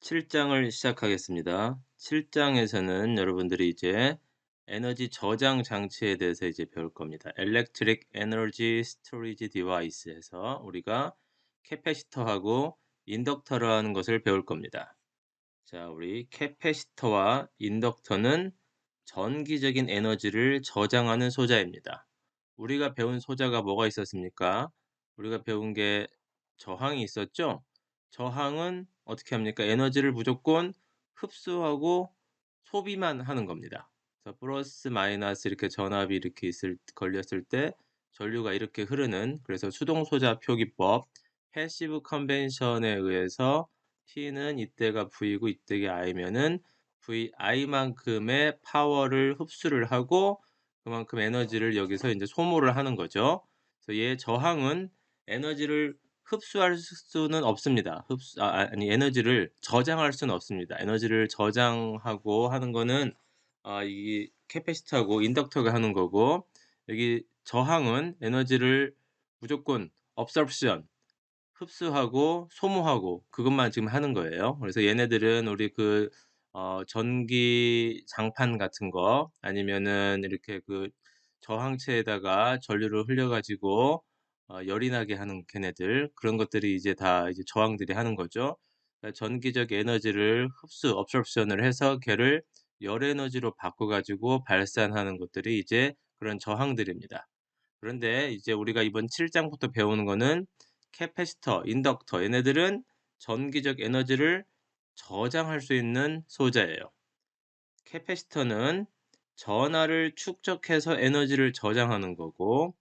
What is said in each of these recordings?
7장을 시작하겠습니다. 7장에서는 여러분들이 이제 에너지 저장 장치에 대해서 이제 배울 겁니다. Electric Energy Storage Device에서 우리가 캐패시터하고 인덕터라는 것을 배울 겁니다. 자, 우리 캐패시터와 인덕터는 전기적인 에너지를 저장하는 소자입니다. 우리가 배운 소자가 뭐가 있었습니까? 우리가 배운 게 저항이 있었죠? 저항은 어떻게 합니까? 에너지를 무조건 흡수하고 소비만 하는 겁니다. 그래서 플러스 마이너스 이렇게 전압이 이렇게 걸렸을 때 전류가 이렇게 흐르는, 그래서 수동소자 표기법 패시브 컨벤션에 의해서 T는 이때가 V고 이때가 I면은 VI만큼의 파워를 흡수를 하고 그만큼 에너지를 여기서 이제 소모를 하는 거죠. 그래서 얘 저항은 에너지를 흡수할 수는 없습니다. 아니, 에너지를 저장할 수는 없습니다. 에너지를 저장하고 하는 거는 이 캐패시터하고 인덕터가 하는 거고, 여기 저항은 에너지를 무조건 absorption, 흡수하고 소모하고 그것만 지금 하는 거예요. 그래서 얘네들은 우리 전기 장판 같은 거 아니면은 이렇게 저항체에다가 전류를 흘려 가지고 열이 나게 하는 걔네들, 그런 것들이 이제 다 이제 저항들이 하는 거죠. 그러니까 전기적 에너지를 흡수 absorption을 해서 걔를 열 에너지로 바꿔 가지고 발산하는 것들이 이제 그런 저항들입니다. 그런데 이제 우리가 이번 7장부터 배우는 거는 캐패시터, 인덕터, 얘네들은 전기적 에너지를 저장할 수 있는 소자예요. 캐패시터는 전하를 축적해서 에너지를 저장하는 거고,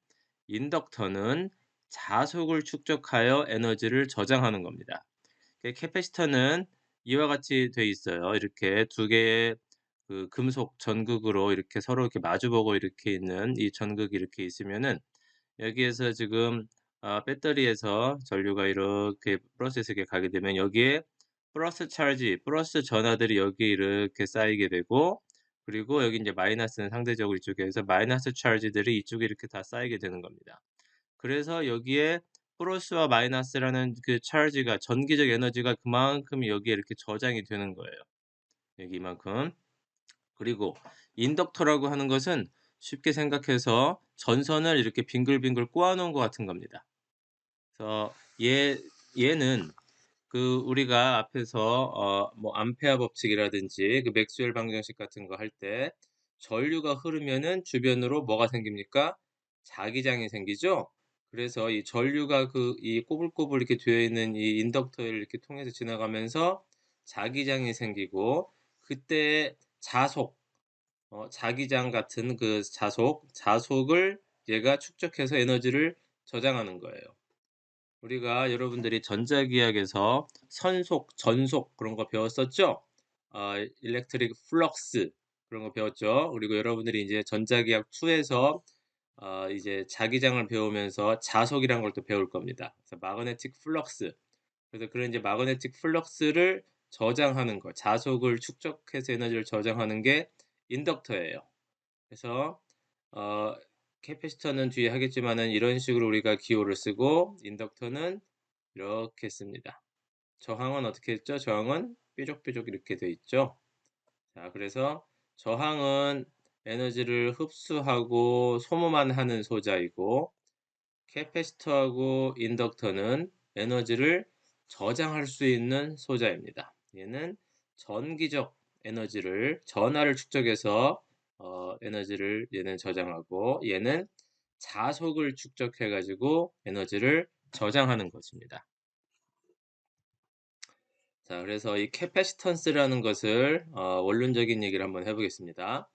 인덕터는 자속을 축적하여 에너지를 저장하는 겁니다. 캐패시터는 이와 같이 돼 있어요. 이렇게 두 개의 금속 전극으로 이렇게 서로 이렇게 마주보고 이렇게 있는 이 전극이 이렇게 있으면은, 여기에서 지금 배터리에서 전류가 이렇게 플러스에서 이렇게 가게 되면 여기에 플러스 차지, 플러스 전하들이 여기에 이렇게 쌓이게 되고, 그리고 여기 이제 마이너스는 상대적으로 이쪽에서 마이너스 차지들이 이쪽에 이렇게 다 쌓이게 되는 겁니다. 그래서 여기에 플러스와 마이너스라는 그 차지가, 전기적 에너지가 그만큼 여기에 이렇게 저장이 되는 거예요. 여기만큼. 그리고 인덕터라고 하는 것은 쉽게 생각해서 전선을 이렇게 빙글빙글 꼬아 놓은 것 같은 겁니다. 그래서 얘는 우리가 앞에서 뭐 암페어 법칙이라든지 맥스웰 방정식 같은 거 할 때 전류가 흐르면은 주변으로 뭐가 생깁니까? 자기장이 생기죠? 그래서 이 전류가 이 꼬불꼬불 이렇게 되어 있는 이 인덕터를 이렇게 통해서 지나가면서 자기장이 생기고, 그때 자속, 자기장 같은 자속을 얘가 축적해서 에너지를 저장하는 거예요. 우리가 여러분들이 전자기학에서 선속, 전속 그런 거 배웠었죠? 일렉트릭 플럭스 그런 거 배웠죠? 그리고 여러분들이 이제 전자기학 2에서 이제 자기장을 배우면서 자속이란 걸 또 배울 겁니다. 그래서 마그네틱 플럭스. 그래서 그런 이제 마그네틱 플럭스를 저장하는 거, 자속을 축적해서 에너지를 저장하는 게 인덕터예요. 그래서 어, 캐패시터는 뒤에 하겠지만은 이런 식으로 우리가 기호를 쓰고, 인덕터는 이렇게 씁니다. 저항은 어떻게 했죠? 저항은 뾰족뾰족 이렇게 돼 있죠. 자, 그래서 저항은 에너지를 흡수하고 소모만 하는 소자이고, 캐패시터하고 인덕터는 에너지를 저장할 수 있는 소자입니다. 얘는 전기적 에너지를, 전하를 축적해서 에너지를 얘는 저장하고, 얘는 자속을 축적해 가지고 에너지를 저장하는 것입니다. 자, 그래서 이 캐패시턴스라는 것을 원론적인 얘기를 한번 해보겠습니다.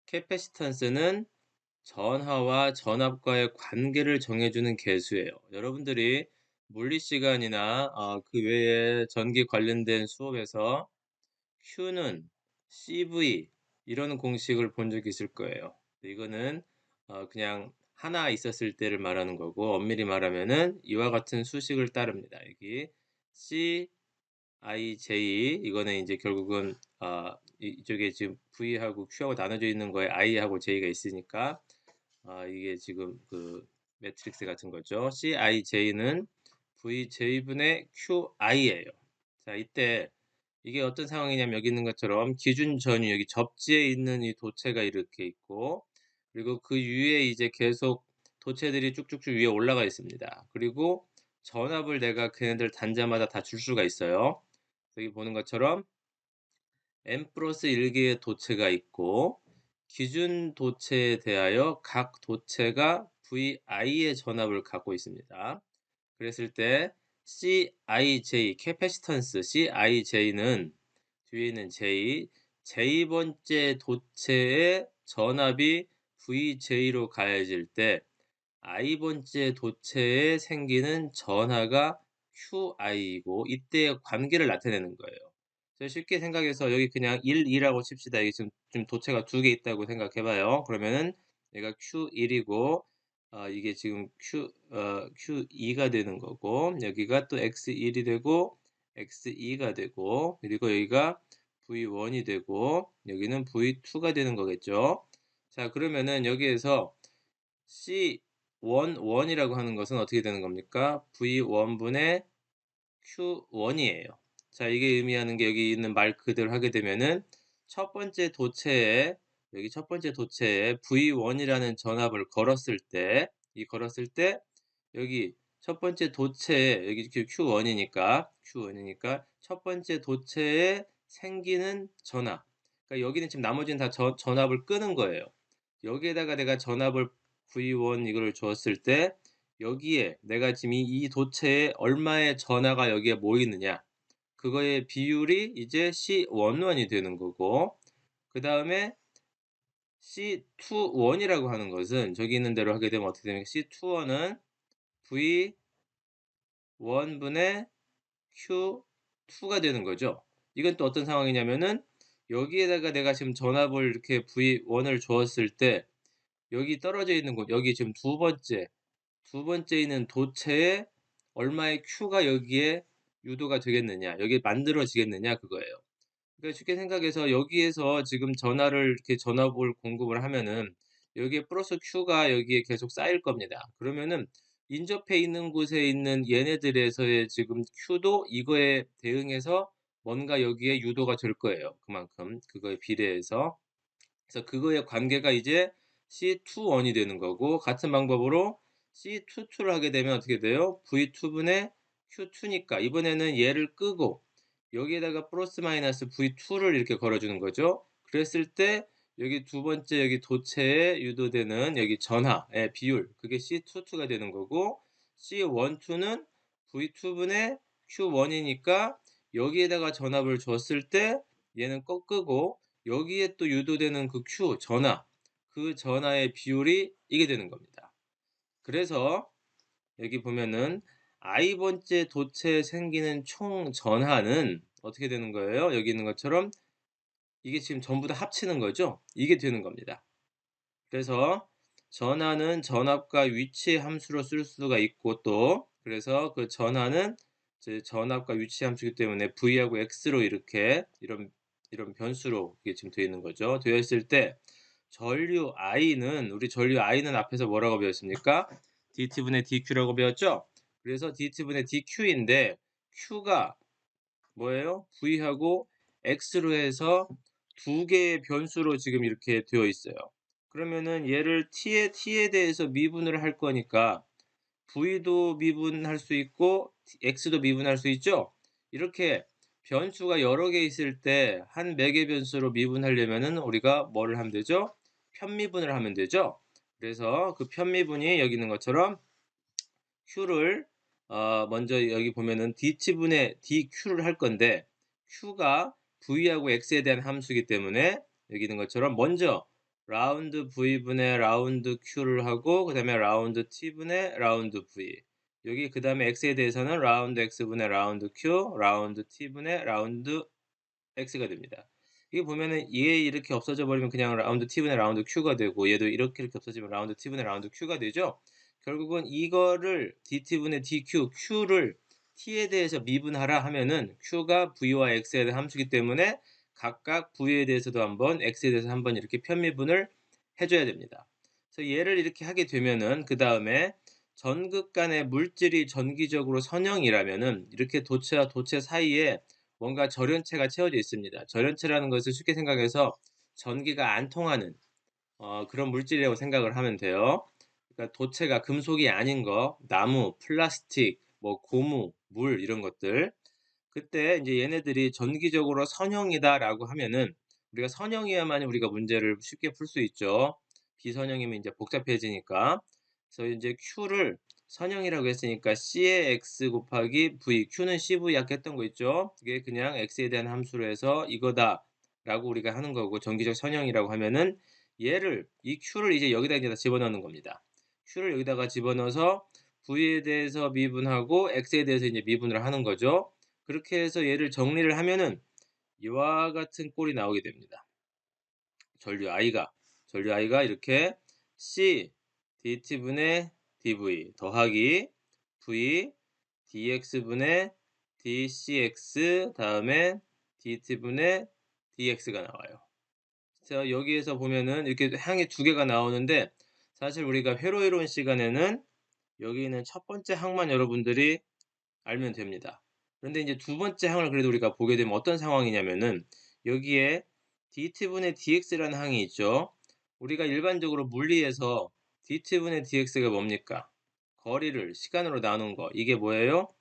캐패시턴스는 전하와 전압과의 관계를 정해주는 계수예요. 여러분들이 물리 시간이나 그 외에 전기 관련된 수업에서 Q는 CV 이런 공식을 본 적이 있을 거예요. 이거는 그냥 하나 있었을 때를 말하는 거고, 엄밀히 말하면은 이와 같은 수식을 따릅니다. 여기 C, I, J, 이거는 이제 결국은 이쪽에 지금 V하고 Q하고 나눠져 있는 거에 I하고 J가 있으니까 이게 지금 매트릭스 같은 거죠. CIJ는 VJ분의 QI예요. 자, 이때 이게 어떤 상황이냐면 여기 있는 것처럼 기준 전위 여기 접지에 있는 이 도체가 이렇게 있고 그리고 그 위에 이제 계속 도체들이 쭉쭉쭉 위에 올라가 있습니다. 그리고 전압을 내가 걔네들 단자마다 다 줄 수가 있어요. 여기 보는 것처럼 n 플러스 1개의 도체가 있고 기준 도체에 대하여 각 도체가 VI의 전압을 갖고 있습니다. 그랬을 때 CIJ 캐패시턴스 CIJ는 뒤에 있는 J번째 도체의 전압이 VJ로 가해질 때 i번째 도체에 생기는 전하가 QI이고 이때의 관계를 나타내는 거예요. 그래서 쉽게 생각해서 여기 그냥 1, 2라고 칩시다. 여기 지금 도체가 두 개 있다고 생각해 봐요. 그러면은 얘가 Q1이고 이게 지금 Q2가 되는 거고 여기가 또 X1이 되고 X2가 되고 그리고 여기가 V1이 되고 여기는 V2가 되는 거겠죠. 자, 그러면은 여기에서 C11이라고 하는 것은 어떻게 되는 겁니까? V1분의 Q1이에요. 자, 이게 의미하는 게 여기 있는 말 그대로 하게 되면은 첫 번째 도체에 여기 첫 번째 도체에 V1이라는 전압을 걸었을 때 여기 첫 번째 도체에 여기 Q1이니까 첫 번째 도체에 생기는 전압. 그러니까 여기는 지금 나머지는 다 전압을 끄는 거예요. 여기에다가 내가 전압을 V1 이거를 주었을 때 여기에 내가 지금 이 도체에 얼마의 전하가 여기에 모이느냐 그거의 비율이 이제 C11이 되는 거고 그 다음에 C21이라고 하는 것은 저기 있는 대로 하게 되면 어떻게 됩니까? C21은 V1분의 Q2가 되는 거죠. 이건 또 어떤 상황이냐면은 여기에다가 내가 지금 전압을 이렇게 V1을 주었을 때 여기 떨어져 있는 곳 여기 지금 두 번째 있는 도체에 얼마의 Q가 여기에 유도가 되겠느냐, 여기에 만들어지겠느냐 그거예요. 그러니까 쉽게 생각해서 여기에서 지금 전하를 이렇게 전압을 공급을 하면은 여기에 플러스 Q가 여기에 계속 쌓일 겁니다. 그러면은 인접해 있는 곳에 있는 얘네들에서의 지금 Q도 이거에 대응해서 뭔가 여기에 유도가 될 거예요. 그만큼 그거에 비례해서. 그래서 그거의 관계가 이제 C21이 되는 거고 같은 방법으로 C22를 하게 되면 어떻게 돼요? V2분의 Q2니까 이번에는 얘를 끄고 여기에다가 플러스 마이너스 V2를 이렇게 걸어주는 거죠. 그랬을 때 여기 두 번째 여기 도체에 유도되는 여기 전하의 비율 그게 C22가 되는 거고 C12는 V2분의 Q1이니까 여기에다가 전압을 줬을 때 얘는 꺾고 여기에 또 유도되는 그 Q 전하 그 전하의 비율이 이게 되는 겁니다. 그래서 여기 보면은 i번째 도체에 생기는 총 전하는 어떻게 되는 거예요? 여기 있는 것처럼 이게 지금 전부 다 합치는 거죠? 이게 되는 겁니다. 그래서 전하는 전압과 위치 함수로 쓸 수가 있고 또 그래서 그 전하는 전압과 위치 함수이기 때문에 v하고 x로 이렇게 이런 변수로 이게 지금 되어 있는 거죠. 되어 있을 때 전류 i는 우리 전류 i는 앞에서 뭐라고 배웠습니까? dt분의 dq라고 배웠죠? 그래서 dt분의 dq인데 q가 뭐예요? v하고 x로 해서 두 개의 변수로 지금 이렇게 되어 있어요. 그러면은 얘를 t에 대해서 미분을 할 거니까 v도 미분할 수 있고 x도 미분할 수 있죠? 이렇게 변수가 여러 개 있을 때 한 매개 변수로 미분하려면은 우리가 뭐를 하면 되죠? 편미분을 하면 되죠? 그래서 그 편미분이 여기 있는 것처럼 q를 먼저 여기 보면은 dt분의 dq를 할 건데 q가 v하고 x에 대한 함수이기 때문에 여기 있는 것처럼 먼저 라운드 v분의 라운드 q를 하고 그 다음에 라운드 t분의 라운드 v 여기 그 다음에 x에 대해서는 라운드 x분의 라운드 q 라운드 t분의 라운드 x가 됩니다. 이게 보면은 얘 이렇게 없어져 버리면 그냥 라운드 t분의 라운드 q가 되고 얘도 이렇게 없어지면 라운드 t분의 라운드 q가 되죠. 결국은 이거를 dt분의 dq, q를 t에 대해서 미분하라 하면은 q가 v와 x에 대한 함수이기 때문에 각각 v에 대해서도 한번 x에 대해서 한번 이렇게 편미분을 해줘야 됩니다. 그래서 얘를 이렇게 하게 되면은 그 다음에 전극 간의 물질이 전기적으로 선형이라면은 이렇게 도체와 도체 사이에 뭔가 절연체가 채워져 있습니다. 절연체라는 것을 쉽게 생각해서 전기가 안 통하는 그런 물질이라고 생각을 하면 돼요. 그러니까 도체가 금속이 아닌 거, 나무, 플라스틱, 뭐 고무, 물 이런 것들. 그때 이제 얘네들이 전기적으로 선형이다라고 하면은 우리가 선형이야만 우리가 문제를 쉽게 풀 수 있죠. 비선형이면 이제 복잡해지니까. 그래서 이제 Q를 선형이라고 했으니까 C의 X 곱하기 V, Q는 CV 아까 했던 거 있죠? 그게 그냥 X에 대한 함수로 해서 이거다라고 우리가 하는 거고 전기적 선형이라고 하면은 얘를 이 Q를 이제 여기다 이제 다 집어넣는 겁니다. Q를 여기다가 집어넣어서 V에 대해서 미분하고 X에 대해서 이제 미분을 하는 거죠. 그렇게 해서 얘를 정리를 하면은 이와 같은 꼴이 나오게 됩니다. 전류 I가 이렇게 C dt분의 dv 더하기 v dx분의 dcx 다음에 dt분의 dx가 나와요. 자, 여기에서 보면은 이렇게 항이 두 개가 나오는데 사실 우리가 회로이론 시간에는 여기 있는 첫 번째 항만 여러분들이 알면 됩니다. 그런데 이제 두 번째 항을 그래도 우리가 보게 되면 어떤 상황이냐면은 여기에 dt분의 dx라는 항이 있죠. 우리가 일반적으로 물리에서 dt분의 dx가 뭡니까? 거리를 시간으로 나눈 거. 이게 뭐예요?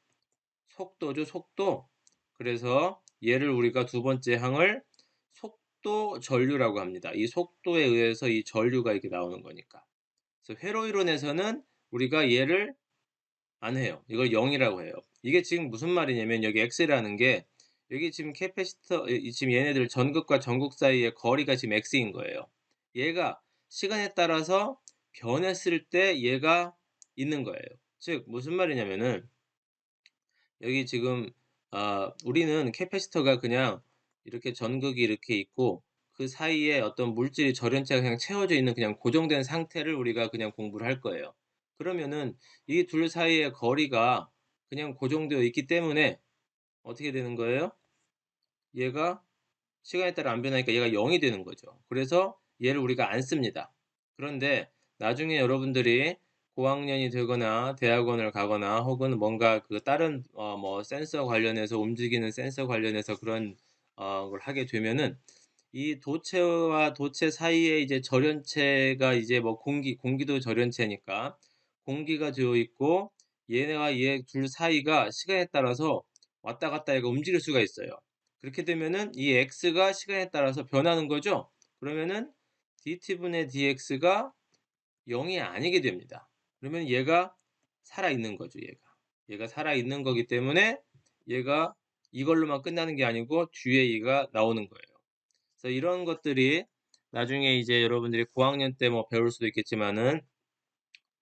속도죠, 속도. 그래서 얘를 우리가 두 번째 항을 속도 전류라고 합니다. 이 속도에 의해서 이 전류가 이렇게 나오는 거니까. 그래서 회로이론에서는 우리가 얘를 안 해요. 이걸 0이라고 해요. 이게 지금 무슨 말이냐면 여기 x라는 게 여기 지금 캐패시터 지금 얘네들 전극과 전극 사이의 거리가 지금 x인 거예요. 얘가 시간에 따라서 변했을 때 얘가 있는 거예요. 즉 무슨 말이냐면은 여기 지금 우리는 캐패시터가 그냥 이렇게 전극이 이렇게 있고 그 사이에 어떤 물질이 절연체가 그냥 채워져 있는 그냥 고정된 상태를 우리가 그냥 공부를 할 거예요. 그러면은 이 둘 사이의 거리가 그냥 고정되어 있기 때문에 어떻게 되는 거예요? 얘가 시간에 따라 안 변하니까 얘가 0이 되는 거죠. 그래서 얘를 우리가 안 씁니다. 그런데 나중에 여러분들이 고학년이 되거나 대학원을 가거나 혹은 뭔가 그 다른 뭐 센서 관련해서 움직이는 센서 관련해서 그런 걸 하게 되면은 이 도체와 도체 사이에 이제 절연체가 이제 뭐 공기도 절연체니까 공기가 되어 있고 얘네와 얘 둘 사이가 시간에 따라서 왔다 갔다 해가 움직일 수가 있어요. 그렇게 되면은 이 x가 시간에 따라서 변하는 거죠. 그러면은 dt분의 dx가 0이 아니게 됩니다. 그러면 얘가 살아있는 거죠. 얘가 살아있는 거기 때문에 얘가 이걸로만 끝나는 게 아니고 뒤에 얘가 나오는 거예요. 그래서 이런 것들이 나중에 이제 여러분들이 고학년 때 뭐 배울 수도 있겠지만은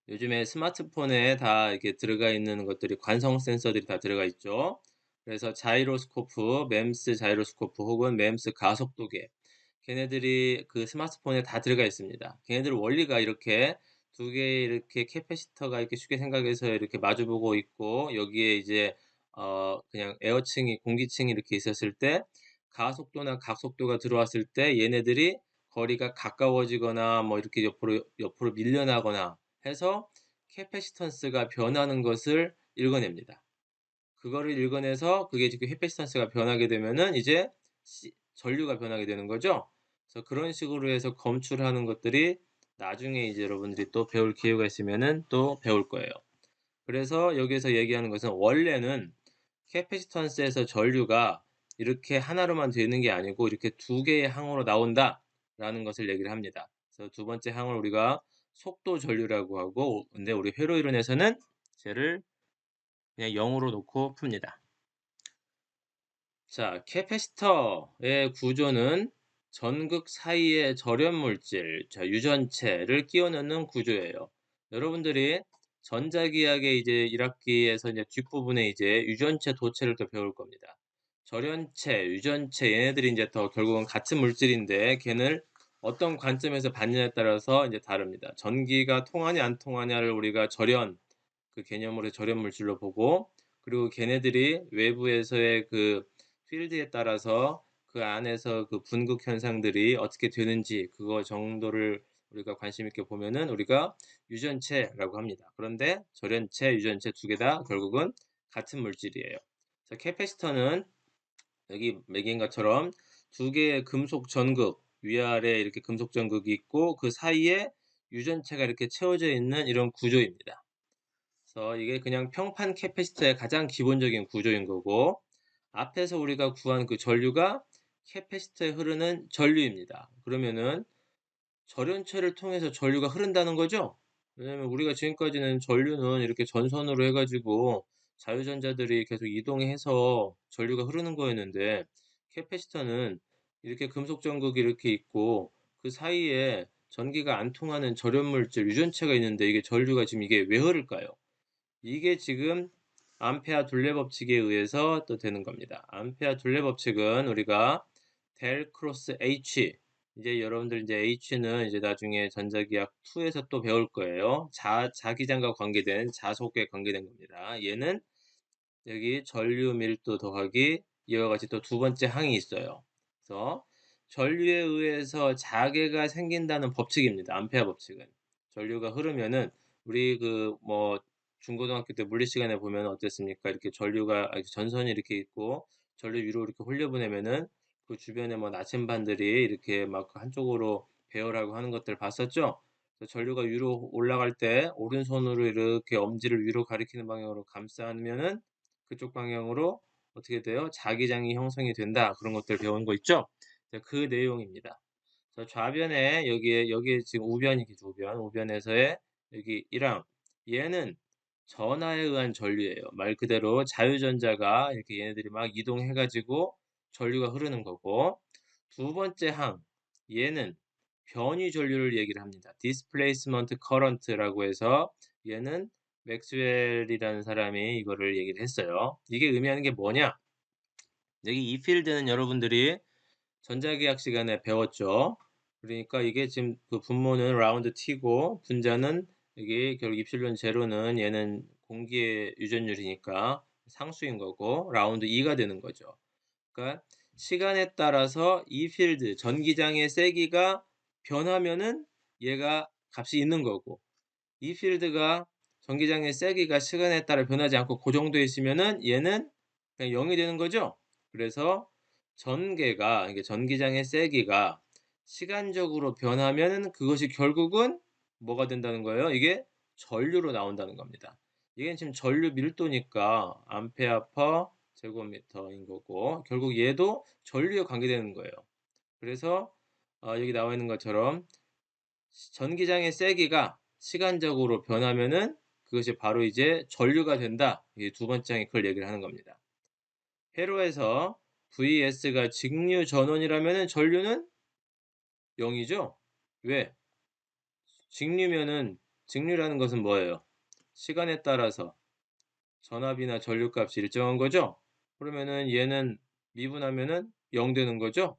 요즘에 스마트폰에 다 이렇게 들어가 있는 것들이 관성 센서들이 다 들어가 있죠. 그래서 자이로스코프, 맴스 자이로스코프 혹은 맴스 가속도계 걔네들이 그 스마트폰에 다 들어가 있습니다. 걔네들 원리가 이렇게 두 개의 이렇게 캐패시터가 이렇게 쉽게 생각해서 이렇게 마주보고 있고 여기에 이제 그냥 에어층이 공기층이 이렇게 있었을 때 가속도나 각속도가 들어왔을 때 얘네들이 거리가 가까워지거나 뭐 이렇게 옆으로 밀려나거나 해서 캐패시턴스가 변하는 것을 읽어냅니다. 그거를 읽어내서 그게 지금 캐패시턴스가 변하게 되면은 이제 전류가 변하게 되는 거죠. 그래서 그런 식으로 해서 검출하는 것들이 나중에 이제 여러분들이 또 배울 기회가 있으면은 또 배울 거예요. 그래서 여기에서 얘기하는 것은 원래는 캐패시턴스에서 전류가 이렇게 하나로만 되는 게 아니고 이렇게 두 개의 항으로 나온다라는 것을 얘기를 합니다. 그래서 두 번째 항을 우리가 속도 전류라고 하고 근데 우리 회로 이론에서는 쟤를 그냥 0으로 놓고 풉니다. 자, 캐패시터의 구조는 전극 사이의 절연 물질, 자, 유전체를 끼워 넣는 구조예요. 여러분들이 전자기학의 이제 1학기에서 이제 뒷부분에 이제 유전체 도체를 또 배울 겁니다. 절연체, 유전체 얘네들이 이제 더 결국은 같은 물질인데 걔는 어떤 관점에서 봤냐에 따라서 이제 다릅니다. 전기가 통하냐 안 통하냐를 우리가 절연 그 개념으로 절연 물질로 보고 그리고 걔네들이 외부에서의 그 필드에 따라서 그 안에서 그 분극 현상들이 어떻게 되는지 그거 정도를 우리가 관심 있게 보면은 우리가 유전체라고 합니다. 그런데 절연체, 유전체 두 개 다 결국은 같은 물질이에요. 그래서 캐패시터는 여기 매긴 것처럼 두 개의 금속 전극, 위아래 이렇게 금속 전극이 있고 그 사이에 유전체가 이렇게 채워져 있는 이런 구조입니다. 그래서 이게 그냥 평판 캐패시터의 가장 기본적인 구조인 거고, 앞에서 우리가 구한 그 전류가 캐패시터에 흐르는 전류입니다. 그러면은 절연체를 통해서 전류가 흐른다는 거죠. 왜냐면 우리가 지금까지는 전류는 이렇게 전선으로 해가지고 자유전자들이 계속 이동해서 전류가 흐르는 거였는데, 캐패시터는 이렇게 금속 전극이 이렇게 있고 그 사이에 전기가 안 통하는 절연물질 유전체가 있는데, 이게 전류가 지금 이게 왜 흐를까요? 이게 지금 암페아 둘레 법칙에 의해서 또 되는 겁니다. 암페아 둘레 법칙은 우리가 델 크로스 H, 이제 여러분들 이제 H는 이제 나중에 전자기학 2에서 또 배울 거예요. 자기장과 관계된 자속에 관계된 겁니다. 얘는 여기 전류 밀도 더하기 이와 같이 또 두 번째 항이 있어요. 그래서 전류에 의해서 자개가 생긴다는 법칙입니다. 암페아 법칙은. 전류가 흐르면은 우리 그 뭐 중고등학교 때 물리 시간에 보면 어땠습니까? 이렇게 전선이 이렇게 있고 전류 위로 이렇게 흘려보내면은 그 주변에 뭐 나침반들이 이렇게 막 한쪽으로 배열하고 하는 것들 봤었죠? 전류가 위로 올라갈 때 오른손으로 이렇게 엄지를 위로 가리키는 방향으로 감싸 안면은 그쪽 방향으로 어떻게 돼요? 자기장이 형성이 된다. 그런 것들 배운 거 있죠? 그 내용입니다. 좌변에 여기에 지금 우변이겠죠. 우변에서의 여기 1항. 얘는 전하에 의한 전류예요. 말 그대로 자유전자가 이렇게 얘네들이 막 이동해가지고 전류가 흐르는 거고, 두 번째 항. 얘는 변위 전류를 얘기를 합니다. displacement current라고 해서 얘는 맥스웰이라는 사람이 이거를 얘기를 했어요. 이게 의미하는 게 뭐냐? 여기 이 필드는 여러분들이 전자기학 시간에 배웠죠. 그러니까 이게 지금 그 분모는 라운드 T고 분자는 여기 결국 입실론 제로는 얘는 공기의 유전율이니까 상수인 거고 라운드 2가 되는 거죠. 그러니까 시간에 따라서 이 필드 전기장의 세기가 변하면은 얘가 값이 있는 거고, 이 필드가 전기장의 세기가 시간에 따라 변하지 않고 고정되어 있으면은 얘는 그냥 0이 되는 거죠. 그래서 전개가, 이게 전기장의 세기가 시간적으로 변하면은 그것이 결국은 뭐가 된다는 거예요? 이게 전류로 나온다는 겁니다. 이게 지금 전류 밀도니까 암페어 퍼 제곱미터인 거고, 결국 얘도 전류에 관계되는 거예요. 그래서 여기 나와 있는 것처럼 전기장의 세기가 시간적으로 변하면은 그것이 바로 이제 전류가 된다. 이 두 번째 항이 그걸 얘기를 하는 겁니다. 회로에서 VS가 직류 전원이라면은 전류는 0이죠? 왜? 직류라는 것은 뭐예요? 시간에 따라서 전압이나 전류값이 일정한 거죠? 그러면은 얘는 미분하면은 0 되는 거죠?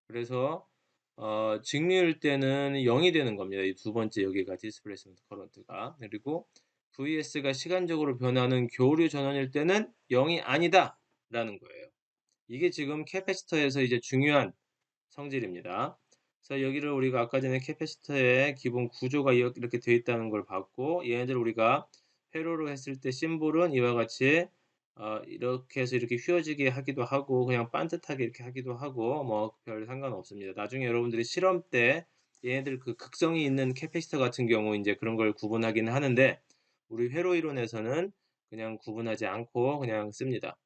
그래서 직류일 때는 0이 되는 겁니다. 이 두 번째 여기가 디스플레이스먼트 커런트가. 그리고 VS가 시간적으로 변하는 교류 전원일 때는 0이 아니다 라는 거예요. 이게 지금 캐패시터에서 이제 중요한 성질입니다. 그래서 여기를 우리가 아까 전에 캐패시터의 기본 구조가 이렇게 되어 있다는 걸 봤고, 얘네들 우리가 회로로 했을 때 심볼은 이와 같이 이렇게 해서 이렇게 휘어지게 하기도 하고 그냥 반듯하게 이렇게 하기도 하고 뭐 별 상관없습니다. 나중에 여러분들이 실험 때 얘네들 그 극성이 있는 캐패시터 같은 경우 이제 그런 걸 구분하기는 하는데, 우리 회로 이론에서는 그냥 구분하지 않고 그냥 씁니다.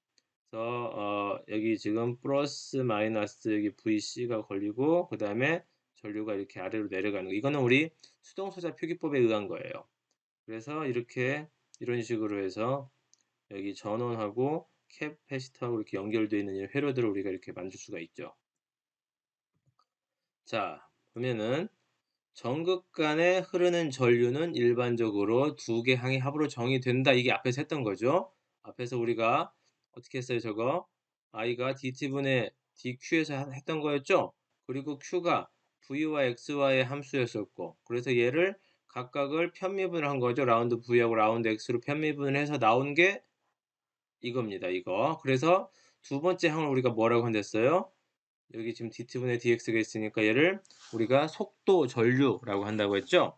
그래서 여기 지금 플러스 마이너스 여기 VC가 걸리고 그 다음에 전류가 이렇게 아래로 내려가는 거, 이거는 우리 수동소자 표기법에 의한 거예요. 그래서 이렇게 이런 식으로 해서 여기 전원하고 캐패시터하고 이렇게 연결되어 있는 이 회로들을 우리가 이렇게 만들 수가 있죠. 자, 보면은 전극 간에 흐르는 전류는 일반적으로 두 개 항의 합으로 정의된다. 이게 앞에서 했던 거죠. 앞에서 우리가 어떻게 했어요? 저거 I가 DT분의 DQ에서 했던 거였죠. 그리고 Q가 V와 X와의 함수였었고, 그래서 얘를 각각을 편미분을 한 거죠. 라운드 V하고 라운드 X로 편미분을 해서 나온 게 이겁니다. 이거. 그래서 두 번째 항을 우리가 뭐라고 한댔어요? 여기 지금 dt분의 dx가 있으니까 얘를 우리가 속도 전류라고 한다고 했죠.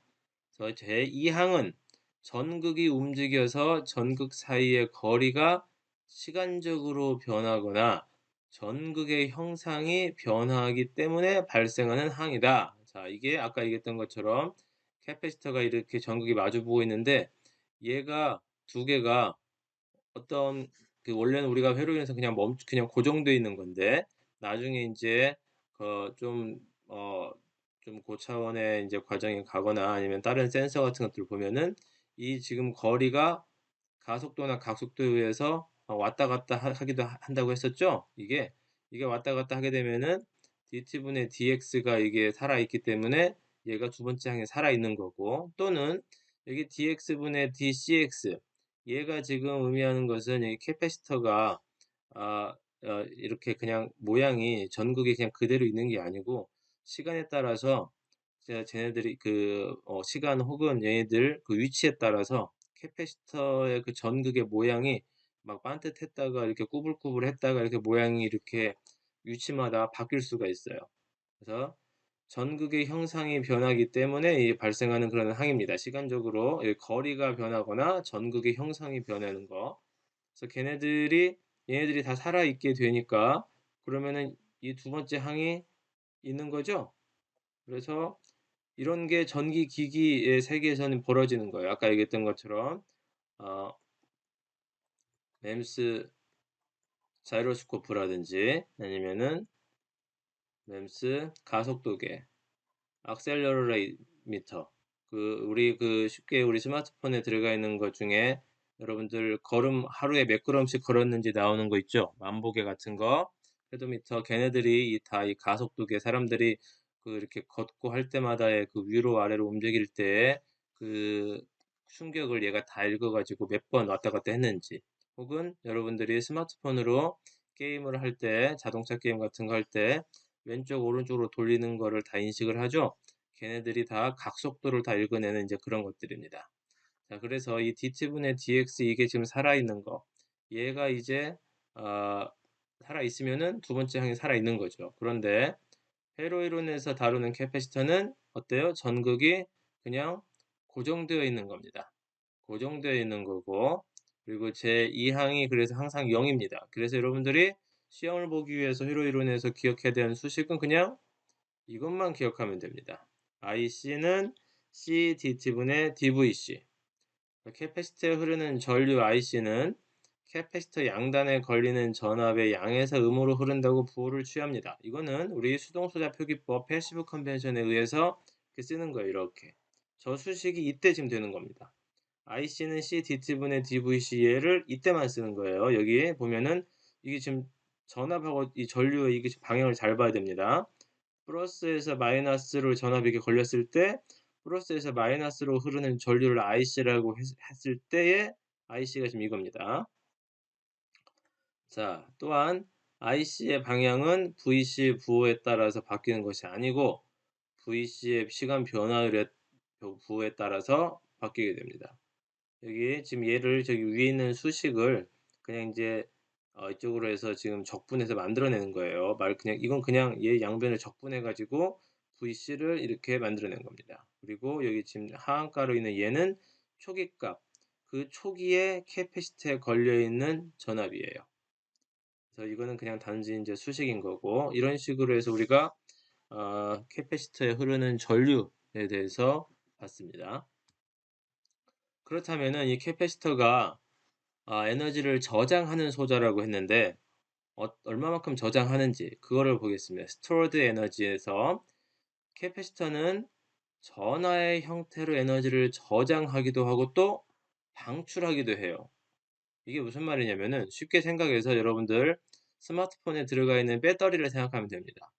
그래서 제2항은 전극이 움직여서 전극 사이의 거리가 시간적으로 변하거나 전극의 형상이 변화하기 때문에 발생하는 항이다. 자, 이게 아까 얘기했던 것처럼 캐패시터가 이렇게 전극이 마주보고 있는데 얘가 두 개가 어떤 원래는 우리가 회로연에서 그냥 고정되어 있는 건데 나중에 이제 좀 좀 고차원의 이제 과정에 가거나 아니면 다른 센서 같은 것들 보면은 이 지금 거리가 가속도나 각속도에 의해서 왔다 갔다 하기도 한다고 했었죠. 이게 왔다 갔다 하게 되면은 dt분의 dx가 이게 살아있기 때문에 얘가 두 번째 항에 살아있는 거고, 또는 여기 dx분의 dcx, 얘가 지금 의미하는 것은 이 캐패시터가 아, 이렇게 그냥 모양이 전극이 그냥 그대로 있는 게 아니고 시간에 따라서 쟤네들이 시간 혹은 얘네들 그 위치에 따라서 캐패시터의 그 전극의 모양이 막 반듯했다가 이렇게 꾸불꾸불했다가 이렇게 모양이 이렇게 위치마다 바뀔 수가 있어요. 그래서 전극의 형상이 변하기 때문에 이 발생하는 그런 항입니다. 시간적으로 거리가 변하거나 전극의 형상이 변하는 거. 그래서 얘네들이 다 살아있게 되니까 그러면은 이 두 번째 항이 있는 거죠. 그래서 이런 게 전기 기기의 세계에서는 벌어지는 거예요. 아까 얘기했던 것처럼 어, 램스 자이로스코프라든지 아니면은 램스 가속도계, 악셀러레이미터, 우리 쉽게 우리 스마트폰에 들어가 있는 것 중에 여러분들 하루에 몇 걸음씩 걸었는지 나오는 거 있죠? 만보계 같은 거, 헤도미터, 걔네들이 다 이 가속도계, 사람들이 이렇게 걷고 할 때마다의 위로 아래로 움직일 때 그 충격을 얘가 다 읽어가지고 몇 번 왔다 갔다 했는지, 혹은 여러분들이 스마트폰으로 게임을 할 때, 자동차 게임 같은 거 할 때 왼쪽 오른쪽으로 돌리는 거를 다 인식을 하죠. 걔네들이 다 각속도를 다 읽어내는 이제 그런 것들입니다. 자, 그래서 이 dt분의 dx, 이게 지금 살아있는 거, 얘가 이제 살아있으면은 두 번째 항이 살아있는 거죠. 그런데 회로 이론에서 다루는 캐패시터는 어때요? 전극이 그냥 고정되어 있는 겁니다. 고정되어 있는 거고, 그리고 제2항이 그래서 항상 0입니다. 그래서 여러분들이 시험을 보기 위해서 회로 이론에서 기억해야 되는 수식은 그냥 이것만 기억하면 됩니다. IC는 CDT분의 DVC. 캐패시터에 흐르는 전류 IC는 캐패시터 양단에 걸리는 전압의 양에서 음으로 흐른다고 부호를 취합니다. 이거는 우리 수동소자 표기법 패시브 컨벤션에 의해서 이렇게 쓰는 거예요. 이렇게. 저 수식이 이때 지금 되는 겁니다. IC는 CDT분의 DVC, 얘를 이때만 쓰는 거예요. 여기 보면은 이게 지금 전압하고 이 전류의 이게 방향을 잘 봐야 됩니다. 플러스에서 마이너스로 전압이 이렇게 걸렸을 때 플러스에서 마이너스로 흐르는 전류를 IC라고 했을 때의 IC가 지금 이겁니다. 자, 또한 IC의 방향은 VC 부호에 따라서 바뀌는 것이 아니고 VC의 시간 변화율의 부호에 따라서 바뀌게 됩니다. 여기 지금 얘를 저기 위에 있는 수식을 그냥 이제 이쪽으로 해서 지금 적분해서 만들어내는 거예요. 이건 그냥 얘 양변을 적분해 가지고 VC를 이렇게 만들어낸 겁니다. 그리고 여기 지금 하한가로 있는 얘는 초기값, 그 초기의 캐패시터에 걸려 있는 전압이에요. 그래서 이거는 그냥 단지 이제 수식인 거고, 이런 식으로 해서 우리가 캐패시터에 흐르는 전류에 대해서 봤습니다. 그렇다면은 이 캐패시터가 에너지를 저장하는 소자라고 했는데 얼마만큼 저장하는지 그거를 보겠습니다. 스토어드 에너지에서 캐패시터는 전하의 형태로 에너지를 저장하기도 하고 또 방출하기도 해요. 이게 무슨 말이냐면은 쉽게 생각해서 여러분들 스마트폰에 들어가 있는 배터리를 생각하면 됩니다.